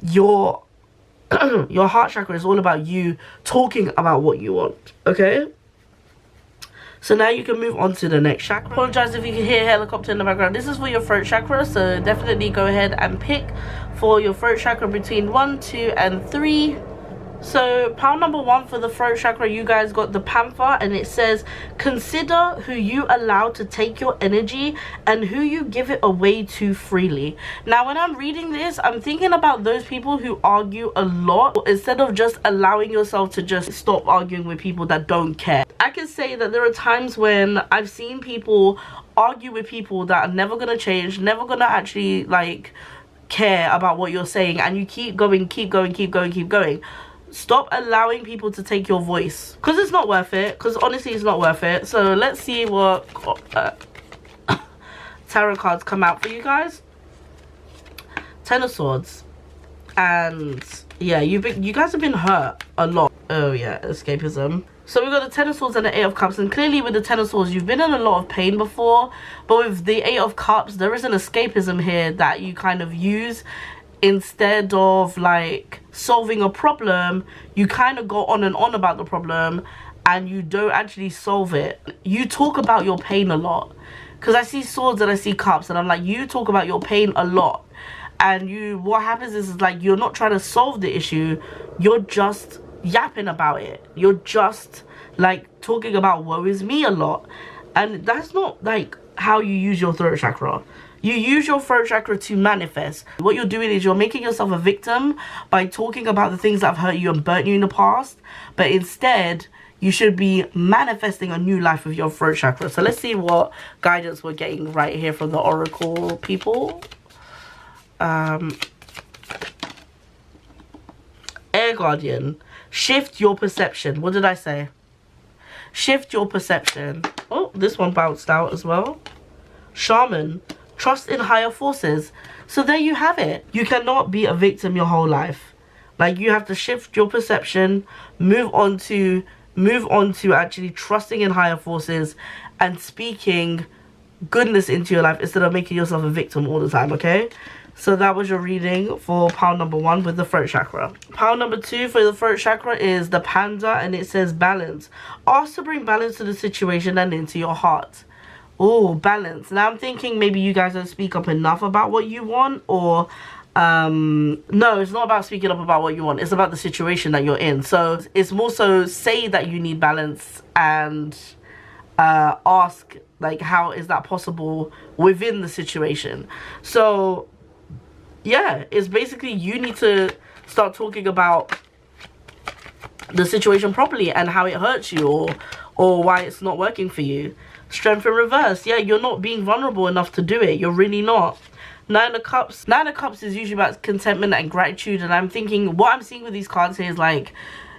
your heart chakra is all about you talking about what you want. Okay? So now you can move on to the next chakra. Apologize if you can hear a helicopter in the background. This is for your throat chakra, so definitely go ahead and pick for your throat chakra between 1, 2, and 3. So pile number 1 for the throat chakra, you guys got the Panther, and it says, consider who you allow to take your energy and who you give it away to freely. Now when I'm reading this, I'm thinking about those people who argue a lot, instead of just allowing yourself to just stop arguing with people that don't care. I can say that there are times when I've seen people argue with people that are never gonna change, never gonna actually like care about what you're saying, and you keep going. Stop allowing people to take your voice, because it's not worth it, because honestly it's not worth it. So let's see what tarot cards come out for you guys. 10 of Swords, and yeah, you guys have been hurt a lot. Oh yeah, escapism. So we've got the 10 of Swords and the 8 of Cups, and clearly with the 10 of Swords you've been in a lot of pain before, but with the 8 of Cups there is an escapism here that you kind of use. Instead of like solving a problem, you kind of go on and on about the problem and you don't actually solve it. You talk about your pain a lot, because I see Swords and I see Cups, and I'm like, you talk about your pain a lot, and what happens is like you're not trying to solve the issue, you're just yapping about it. You're just like talking about woe is me a lot, and that's not like how you use your throat chakra. You use your throat chakra to manifest. What you're doing is you're making yourself a victim by talking about the things that have hurt you and burnt you in the past. But instead, you should be manifesting a new life with your throat chakra. So let's see what guidance we're getting right here from the oracle people. Air Guardian. Shift your perception. What did I say? Shift your perception. Oh, this one bounced out as well. Shaman. Trust in higher forces. So there you have it. You cannot be a victim your whole life. Like, you have to shift your perception, move on to actually trusting in higher forces and speaking goodness into your life instead of making yourself a victim all the time, okay? So that was your reading for pile number 1 with the throat chakra. Pile number 2 for the throat chakra is the panda, and it says balance. Ask to bring balance to the situation and into your heart. Oh, balance. Now I'm thinking maybe you guys don't speak up enough about what you want, or no, it's not about speaking up about what you want. It's about the situation that you're in. So it's more so say that you need balance and ask, like, how is that possible within the situation. So yeah, it's basically you need to start talking about the situation properly and how it hurts you, or why it's not working for you. Strength in reverse. Yeah, you're not being vulnerable enough to do it. You're really not. Nine of Cups. Nine of Cups is usually about contentment and gratitude, and I'm thinking what I'm seeing with these cards here is like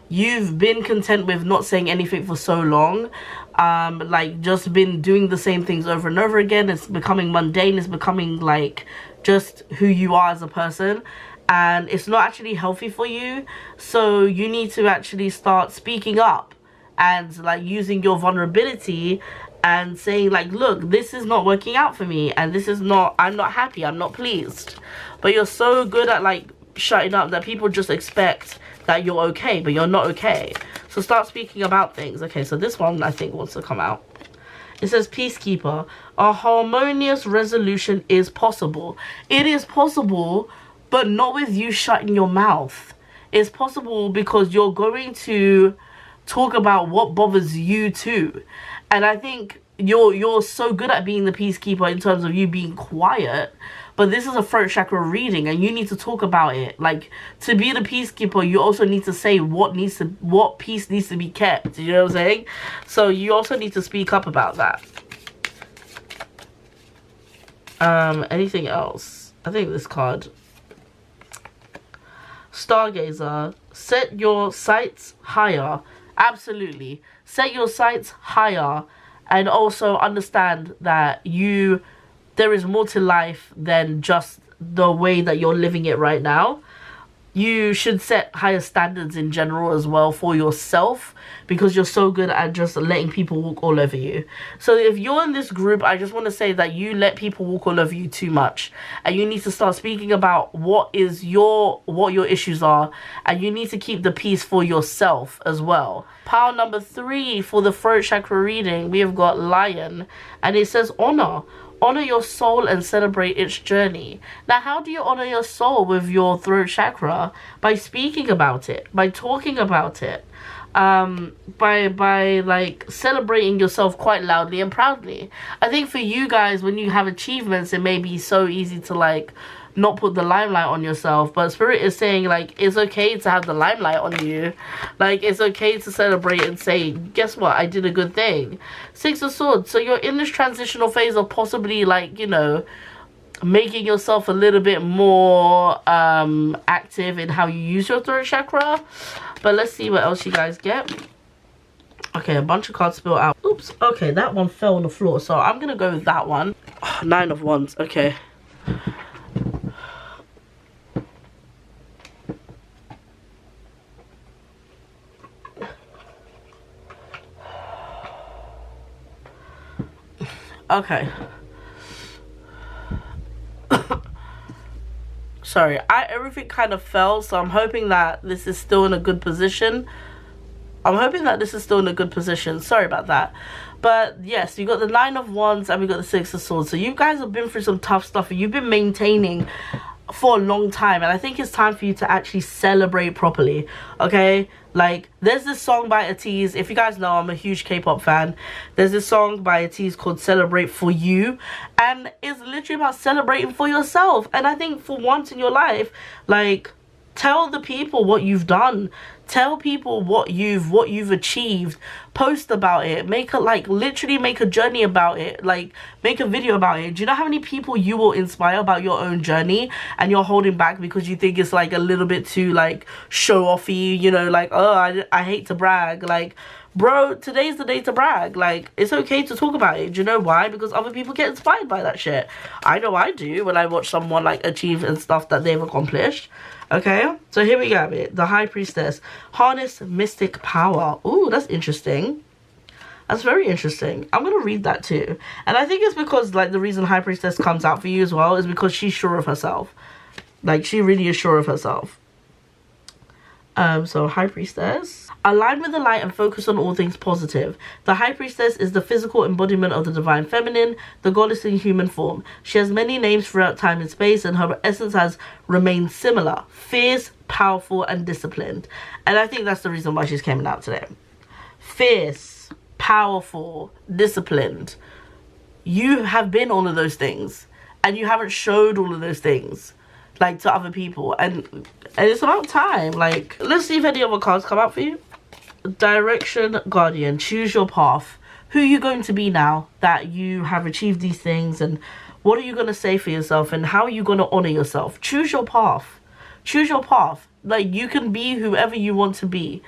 you've been content with not saying anything for so long, like just been doing the same things over and over again. It's becoming mundane. It's becoming like just who you are as a person, and it's not actually healthy for you. So you need to actually start speaking up and like using your vulnerability and saying like, look, this is not working out for me, and this is not, I'm not happy, I'm not pleased. But you're so good at like shutting up that people just expect that you're okay, but you're not okay. So start speaking about things. Okay, so this one I think wants to come out. It says Peacekeeper. A harmonious resolution is possible. It is possible, but not with you shutting your mouth. It's possible because you're going to talk about what bothers you too. And I think you're so good at being the peacekeeper in terms of you being quiet, but this is a throat chakra reading and you need to talk about it. Like, to be the peacekeeper, you also need to say what peace needs to be kept. You know what I'm saying? So you also need to speak up about that. Anything else? I think this card. Stargazer. Set your sights higher. Absolutely. Set your sights higher, and also understand that there is more to life than just the way that you're living it right now. You should set higher standards in general as well for yourself, because you're so good at just letting people walk all over you. So if you're in this group, I just want to say that you let people walk all over you too much, and you need to start speaking about what your issues are, and you need to keep the peace for yourself as well. Pile number 3 for the throat chakra reading, we have got Lion, and it says honor. Honor your soul and celebrate its journey. Now, how do you honor your soul with your throat chakra? By speaking about it, by talking about it, by like celebrating yourself quite loudly and proudly. I think for you guys, when you have achievements, it may be so easy to like not put the limelight on yourself, but Spirit is saying like it's okay to have the limelight on you. Like, it's okay to celebrate and say, guess what, I did a good thing. 6 of Swords. So you're in this transitional phase of possibly like, you know, making yourself a little bit more active in how you use your throat chakra. But let's see what else you guys get. Okay, a bunch of cards spilled out. Oops. Okay, that one fell on the floor, so I'm gonna go with that one. 9 of Wands. Okay. Okay. Sorry, everything kind of fell, so I'm hoping that this is still in a good position. Sorry about that. But yes, you got the 9 of Wands and we got the 6 of Swords. So you guys have been through some tough stuff and you've been maintaining for a long time, and I think it's time for you to actually celebrate properly. Okay, like there's this song by Atiz. If you guys know, I'm a huge K-pop fan. There's this song by Atiz called Celebrate For You, and it's literally about celebrating for yourself. And I think for once in your life, like, tell the people what you've done, tell people what you've achieved, post about it, literally make a journey about it, like make a video about it. Do you know how many people you will inspire about your own journey, and you're holding back because you think it's like a little bit too like show offy, you know, like, oh, I hate to brag. Like, bro, today's the day to brag. Like, it's okay to talk about it. Do you know why? Because other people get inspired by that shit. I know I do when I watch someone like achieve and stuff that they've accomplished. Okay, so here we have it. The High Priestess. Harness mystic power. Ooh, that's interesting. That's very interesting. I'm gonna read that too. And I think it's because, like, the reason High Priestess comes out for you as well is because she's sure of herself. Like, she really is sure of herself. So High Priestess. Align with the light and focus on all things positive. The High Priestess is the physical embodiment of the divine feminine, the goddess in human form. She has many names throughout time and space, and her essence has remained similar: fierce, powerful, and disciplined. And I think that's the reason why she's coming out today. Fierce, powerful, disciplined. You have been all of those things, and you haven't showed all of those things, like, to other people, and it's about time. Like, let's see if any other cards come out for you. Direction, Guardian. Choose your path. Who are you going to be now that you have achieved these things, and what are you going to say for yourself, and how are you going to honor yourself? Choose your path. Choose your path. Like, you can be whoever you want to be,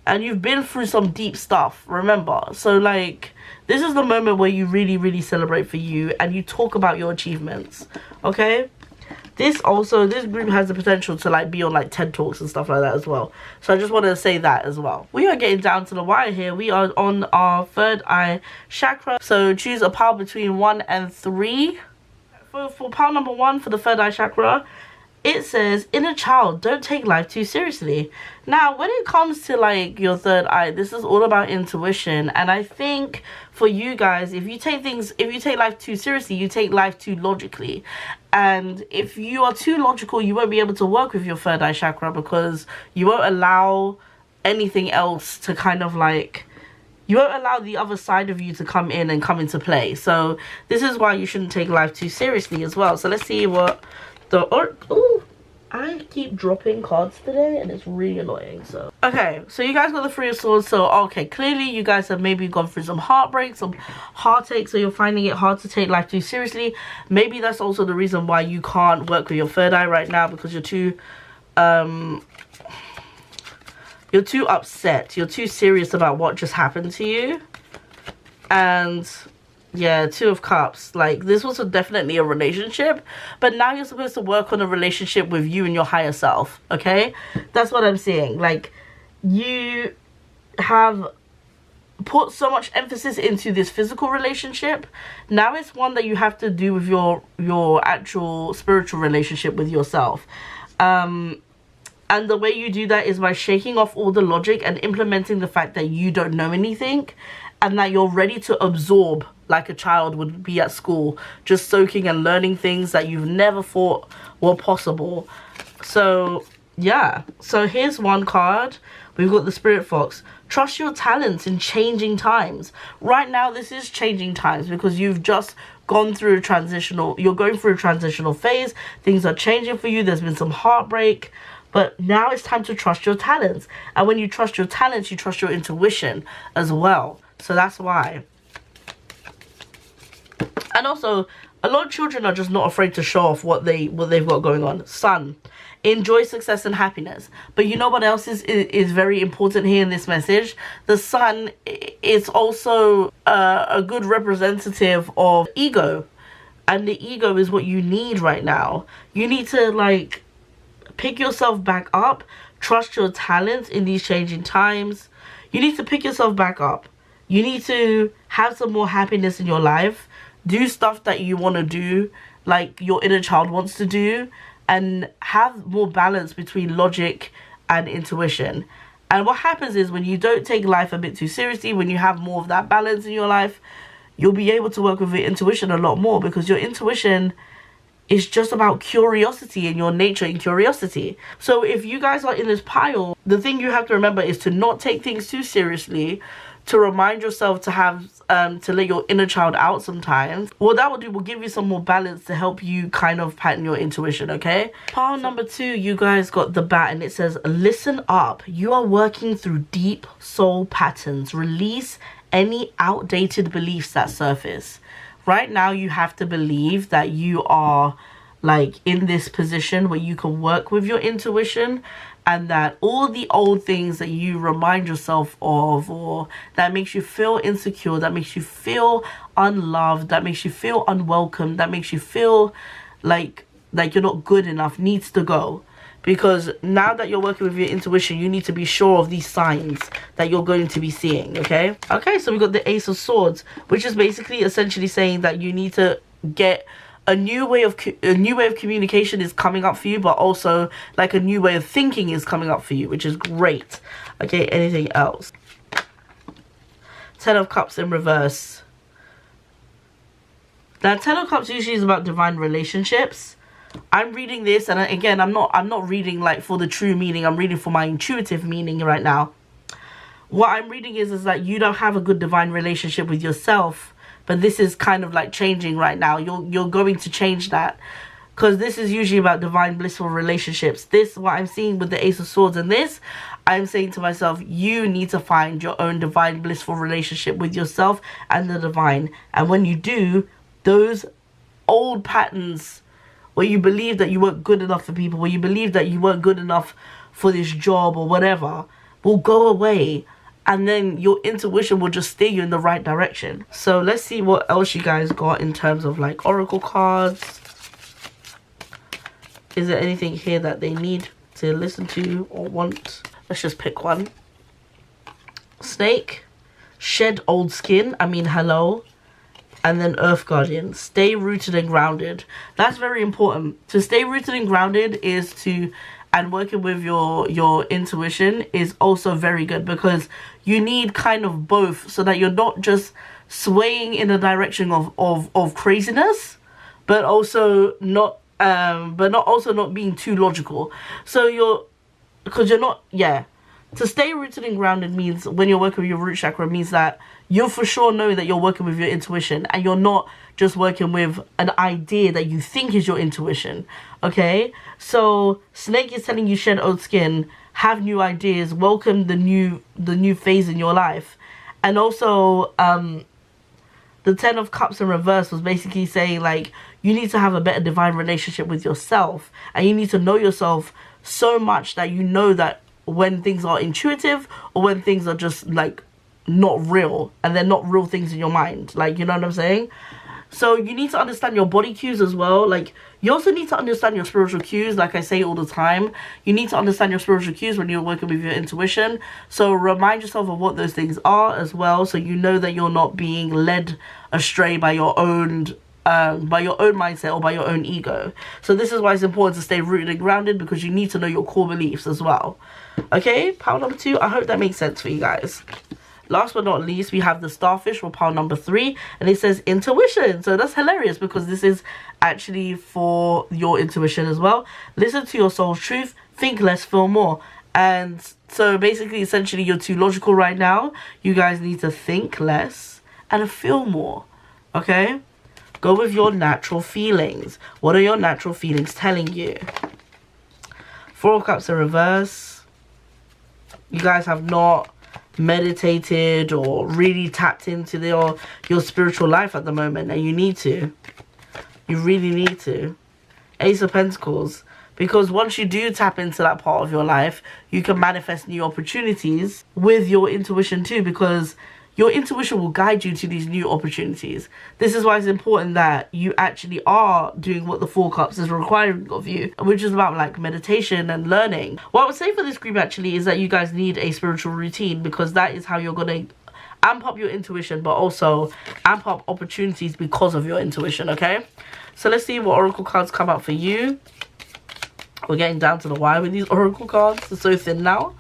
and you've been through some deep stuff, remember. So, like, this is the moment where you really, really celebrate for you, and you talk about your achievements, okay? This group has the potential to, like, be on, like, TED Talks and stuff like that as well. So I just want to say that as well. We are getting down to the wire here. We are on our third eye chakra. So choose a pile between 1 and 3. For pile number 1 for the third eye chakra, it says, inner child, don't take life too seriously. Now, when it comes to, like, your third eye, this is all about intuition. And I think for you guys, if you take life too seriously, you take life too logically. And if you are too logical, you won't be able to work with your third eye chakra, because you won't allow anything else to kind of, like, you won't allow the other side of you to come in and come into play. So this is why you shouldn't take life too seriously as well. So let's see what I keep dropping cards today, and it's really annoying. So okay, so you guys got the Three of Swords. So okay, clearly you guys have maybe gone through some heartbreak, some heartache, so you're finding it hard to take life too seriously. Maybe that's also the reason why you can't work with your third eye right now, because you're too upset, you're too serious about what just happened to you. And yeah, Two of Cups. Like, this was definitely a relationship, but now you're supposed to work on a relationship with you and your higher self, okay? That's what I'm seeing. Like, you have put so much emphasis into this physical relationship. Now it's one that you have to do with your actual spiritual relationship with yourself. And the way you do that is by shaking off all the logic and implementing the fact that you don't know anything, and that you're ready to absorb like a child would be at school, just soaking and learning things that you've never thought were possible. So yeah, so here's one card. We've got the Spirit Fox. Trust your talents in changing times. Right now, this is changing times, because you've just gone through you're going through a transitional phase. Things are changing for you. There's been some heartbreak, but now it's time to trust your talents. And when you trust your talents, you trust your intuition as well. So that's why. And also, a lot of children are just not afraid to show off what they've got going on. Sun, enjoy success and happiness. But you know what else is very important here in this message? The Sun is also a good representative of ego. And the ego is what you need right now. You need to, like, pick yourself back up. Trust your talents in these changing times. You need to pick yourself back up. You need to have some more happiness in your life. Do stuff that you want to do, like your inner child wants to do, and have more balance between logic and intuition. And what happens is, when you don't take life a bit too seriously, when you have more of that balance in your life, you'll be able to work with your intuition a lot more, because your intuition is just about curiosity and your nature in curiosity. So if you guys are in this pile, the thing you have to remember is to not take things too seriously, to remind yourself to have to let your inner child out sometimes. What that will do will give you some more balance to help you kind of pattern your intuition, okay? Pile number 2, you guys got the Bat, and it says, listen up. You are working through deep soul patterns. Release any outdated beliefs that surface. Right now, you have to believe that you are, like, in this position where you can work with your intuition, and that all the old things that you remind yourself of, or that makes you feel insecure, that makes you feel unloved, that makes you feel unwelcome, that makes you feel like you're not good enough, needs to go. because now that you're working with your intuition, you need to be sure of these signs that you're going to be seeing. Okay, so we got the Ace of Swords, which is basically essentially saying that you need to get a new way of communication is coming up for you, but also like a new way of thinking is coming up for you, which is great. Okay, anything else? Ten of Cups in reverse. Now, Ten of Cups usually is about divine relationships. I'm reading this, and again, I'm not reading like for the true meaning. I'm reading for my intuitive meaning right now. What I'm reading is that you don't have a good divine relationship with yourself, but this is kind of like changing right now. You're going to change that, because this is usually about divine blissful relationships. This, what I'm seeing with the Ace of Swords and this, I'm saying to myself, you need to find your own divine blissful relationship with yourself and the divine. And when you do, those old patterns where you believe that you weren't good enough for people, where you believe that you weren't good enough for this job or whatever, will go away. And then your intuition will just steer you in the right direction. So let's see what else you guys got in terms of like oracle cards. Is there anything here that they need to listen to or want? Let's just pick one. Snake. Shed old skin. I mean, hello. And then Earth Guardian. Stay rooted and grounded. That's very important. To stay rooted and grounded is to... and working with your intuition is also very good, because you need kind of both, so that you're not just swaying in the direction of craziness, but also not being too logical. So because you're not, yeah. To stay rooted and grounded means, when you're working with your root chakra, means that you'll for sure know that you're working with your intuition, and you're not just working with an idea that you think is your intuition. Okay, so Snake is telling you shed old skin, have new ideas, welcome the new phase in your life. And also the Ten of Cups in reverse was basically saying like you need to have a better divine relationship with yourself, and you need to know yourself so much that you know that when things are intuitive or when things are just like not real, and they're not real things in your mind, like, you know what I'm saying? So you need to understand your body cues as well. Like, you also need to understand your spiritual cues. Like I say all the time, you need to understand your spiritual cues when you're working with your intuition. So remind yourself of what those things are as well, so you know that you're not being led astray by your own mindset or by your own ego. So this is why it's important to stay rooted and grounded, because you need to know your core beliefs as well. Okay, pile number 2. I hope that makes sense for you guys. Last but not least, we have the Starfish for pile number 3, and it says intuition. So that's hilarious, because this is actually for your intuition as well. Listen to your soul's truth, think less, feel more. And so basically, essentially, you're too logical right now. You guys need to think less and feel more. Okay, go with your natural feelings. What are your natural feelings telling you? Four of Cups in reverse. You guys have not meditated or really tapped into your spiritual life at the moment, and you need to. You really need to. Ace of Pentacles. Because once you do tap into that part of your life, you can manifest new opportunities with your intuition too, because your intuition will guide you to these new opportunities. This is why it's important that you actually are doing what the Four Cups is requiring of you, which is about like meditation and learning. What I would say for this group actually is that you guys need a spiritual routine, because that is how you're going to amp up your intuition, but also amp up opportunities because of your intuition. Okay, so let's see what oracle cards come out for you. We're getting down to the wire with these oracle cards. They're so thin now.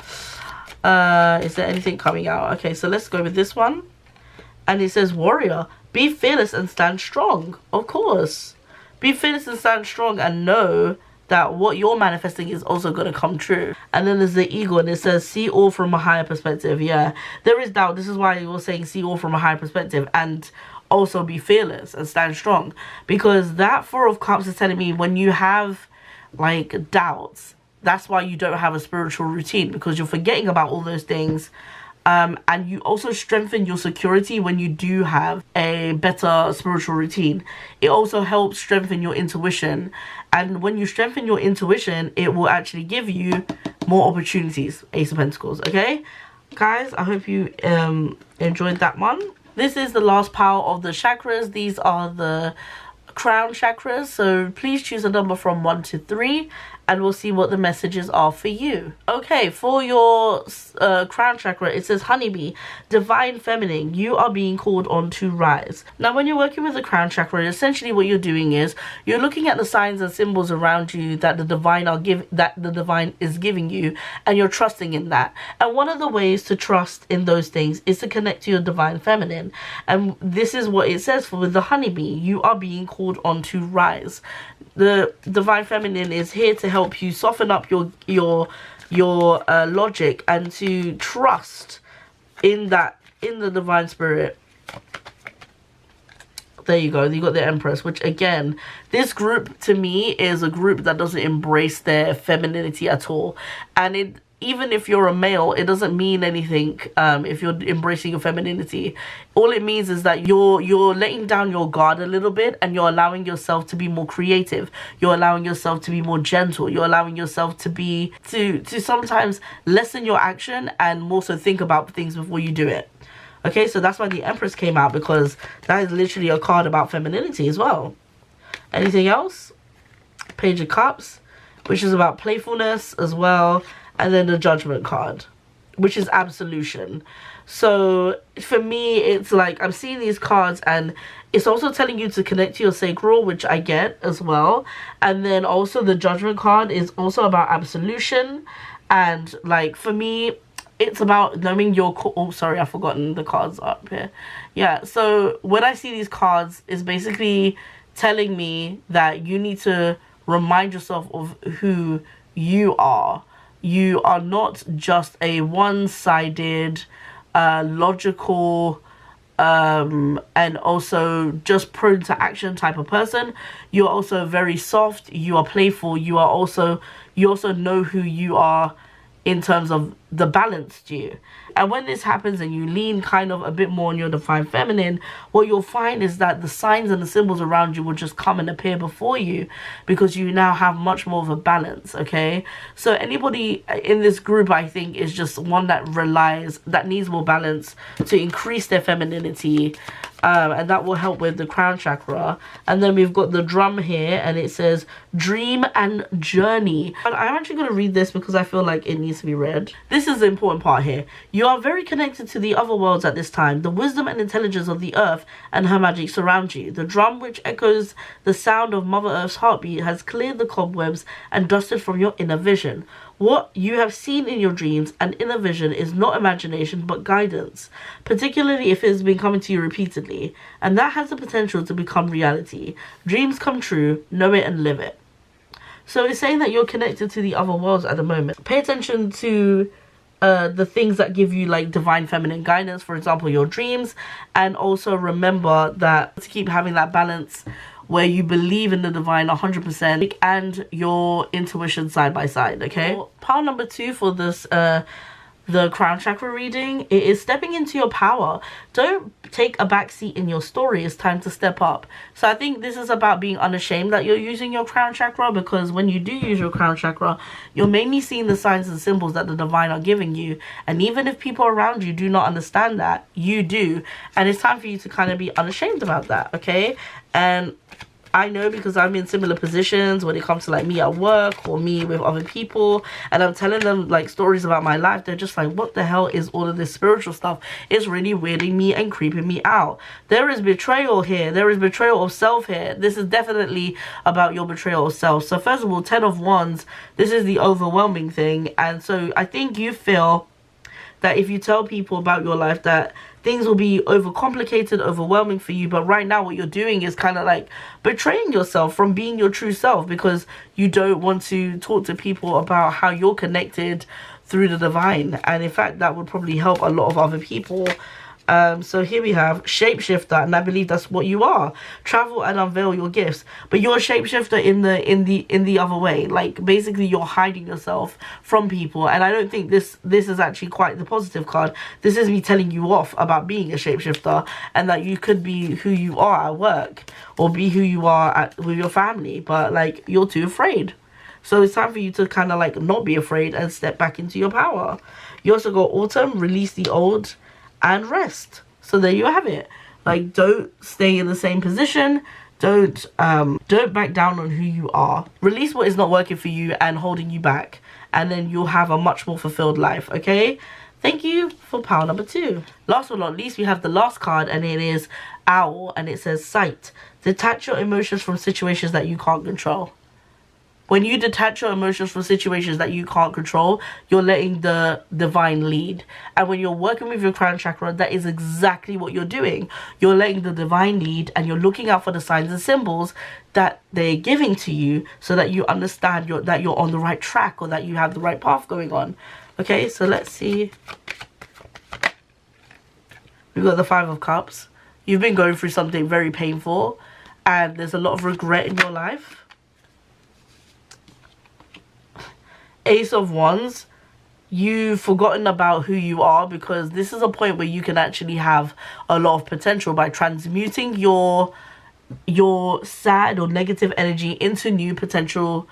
Is there anything coming out? Okay, so let's go with this one. And it says, warrior, be fearless and stand strong. Of course. Be fearless and stand strong, and know that what you're manifesting is also going to come true. And then there's the eagle, and it says, see all from a higher perspective. Yeah, there is doubt. This is why you're saying see all from a higher perspective, and also be fearless and stand strong. Because that Four of Cups is telling me when you have like doubts, that's why you don't have a spiritual routine, because you're forgetting about all those things. And you also strengthen your security when you do have a better spiritual routine. It also helps strengthen your intuition. And when you strengthen your intuition, it will actually give you more opportunities. Ace of Pentacles. Okay, guys, I hope you enjoyed that one. This is the last pile of the chakras. These are the crown chakras, so please choose a number from 1 to 3, and we'll see what the messages are for you. Okay, for your crown chakra, it says honeybee, divine feminine, you are being called on to rise. Now, when you're working with the crown chakra, essentially what you're doing is you're looking at the signs and symbols around you that the divine is giving you, and you're trusting in that. And one of the ways to trust in those things is to connect to your divine feminine. And this is what it says for with the honeybee, you are being called on to rise. The divine feminine is here to help you soften up your logic and to trust in the divine spirit. There you go, you got the Empress, which again, this group to me is a group that doesn't embrace their femininity at all. And even if you're a male, it doesn't mean anything if you're embracing your femininity. All it means is that you're letting down your guard a little bit, and you're allowing yourself to be more creative. You're allowing yourself to be more gentle. You're allowing yourself to sometimes lessen your action and more so think about things before you do it. Okay, so that's why the Empress came out, because that is literally a card about femininity as well. Anything else? Page of Cups, which is about playfulness as well. And then the Judgment card, which is absolution. So for me, it's like I'm seeing these cards, and it's also telling you to connect to your sacral, which I get as well. And then also the Judgment card is also about absolution. And like for me, it's about knowing your oh, sorry, I've forgotten the cards up here. Yeah, so when I see these cards, it's basically telling me that you need to remind yourself of who you are. You are not just a one-sided, logical, and also just prone to action type of person. You're also very soft. You are playful. You also know who you are in terms of the balanced you. And when this happens and you lean kind of a bit more on your divine feminine, what you'll find is that the signs and the symbols around you will just come and appear before you, because you now have much more of a balance. Okay, so anybody in this group, I think, is just one that needs more balance to increase their femininity, and that will help with the crown chakra. And then we've got the drum here, and it says dream and journey. And I'm actually going to read this because I feel like it needs to be read. This is the important part here. You are very connected to the other worlds at this time. The wisdom and intelligence of the earth and her magic surround you. The drum, which echoes the sound of Mother Earth's heartbeat, has cleared the cobwebs and dusted from your inner vision. What you have seen in your dreams and inner vision is not imagination but guidance, particularly if it has been coming to you repeatedly, and that has the potential to become reality. Dreams come true, know it and live it. So it's saying that you're connected to the other worlds at the moment. Pay attention to the things that give you like divine feminine guidance, for example, your dreams, and also remember that to keep having that balance where you believe in the divine 100% and your intuition side by side. Okay, pile number 2 for this the crown chakra reading, it is stepping into your power. Don't take a back seat in your story. It's time to step up. So I think this is about being unashamed that you're using your crown chakra, because when you do use your crown chakra, you're mainly seeing the signs and symbols that the divine are giving you. And even if people around you do not understand that, you do. And it's time for you to kind of be unashamed about that, okay? And I know, because I'm in similar positions when it comes to like me at work or me with other people, and I'm telling them like stories about my life. They're just like, what the hell is all of this spiritual stuff? It's really weirding me and creeping me out. There is betrayal here. There is betrayal of self here. This is definitely about your betrayal of self. So first of all, 10 of Wands, this is the overwhelming thing. And so I think you feel that if you tell people about your life, that things will be overcomplicated, overwhelming for you. But right now what you're doing is kind of like betraying yourself from being your true self, because you don't want to talk to people about how you're connected through the divine. And in fact, that would probably help a lot of other people. So here we have shapeshifter, and I believe that's what you are. Travel and unveil your gifts, but you're a shapeshifter in the other way. Like basically you're hiding yourself from people, and I don't think this is actually quite the positive card. This is me telling you off about being a shapeshifter, and that you could be who you are at work or be who you are with your family, but like you're too afraid. So it's time for you to kind of like not be afraid and step back into your power. You also got autumn, release the old, and rest. So there you have it. Like, don't stay in the same position. don't back down on who you are. Release what is not working for you and holding you back, and then you'll have a much more fulfilled life. Okay, thank you for pile number 2. Last but not least, we have the last card, and it is Owl, and it says Sight. Detach your emotions from situations that you can't control. When you detach your emotions from situations that you can't control, you're letting the divine lead. And when you're working with your crown chakra, that is exactly what you're doing. You're letting the divine lead, and you're looking out for the signs and symbols that they're giving to you, so that you understand that you're on the right track, or that you have the right path going on. Okay, so let's see. We've got the 5 of Cups. You've been going through something very painful, and there's a lot of regret in your life. Ace of Wands, you've forgotten about who you are, because this is a point where you can actually have a lot of potential by transmuting your sad or negative energy into new potential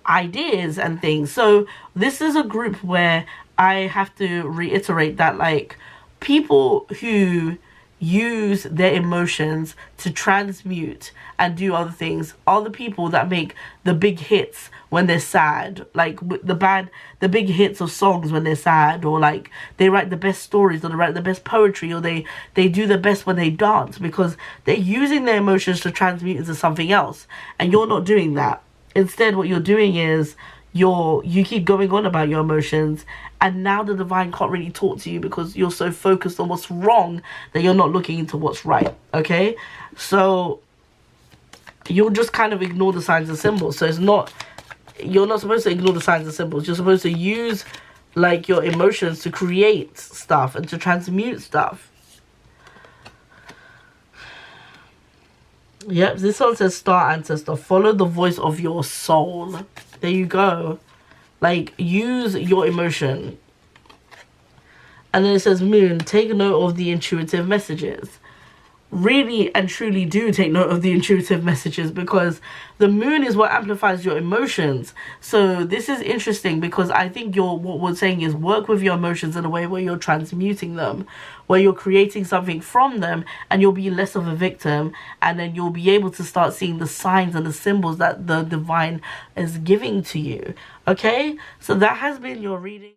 ideas and things. So this is a group where I have to reiterate that, like, people who use their emotions to transmute and do other things are the people that make the big hits when they're sad, like the big hits of songs when they're sad, or like they write the best stories, or they write the best poetry, or they do the best when they dance, because they're using their emotions to transmute into something else. And you're not doing that. Instead, what you're doing is you keep going on about your emotions, and now the divine can't really talk to you because you're so focused on what's wrong that you're not looking into what's right. Okay, so you'll just kind of ignore the signs and symbols. So you're not supposed to ignore the signs and symbols. You're supposed to use, like, your emotions to create stuff and to transmute stuff. Yep, this one says Star Ancestor. Follow the voice of your soul. There you go. Like, use your emotion. And then it says Moon. Take note of the intuitive messages. Really and truly do take note of the intuitive messages, because the moon is what amplifies your emotions. So this is interesting, because I think what we're saying is work with your emotions in a way where you're transmuting them, where you're creating something from them, and you'll be less of a victim, and then you'll be able to start seeing the signs and the symbols that the divine is giving to you. Okay, so that has been your reading.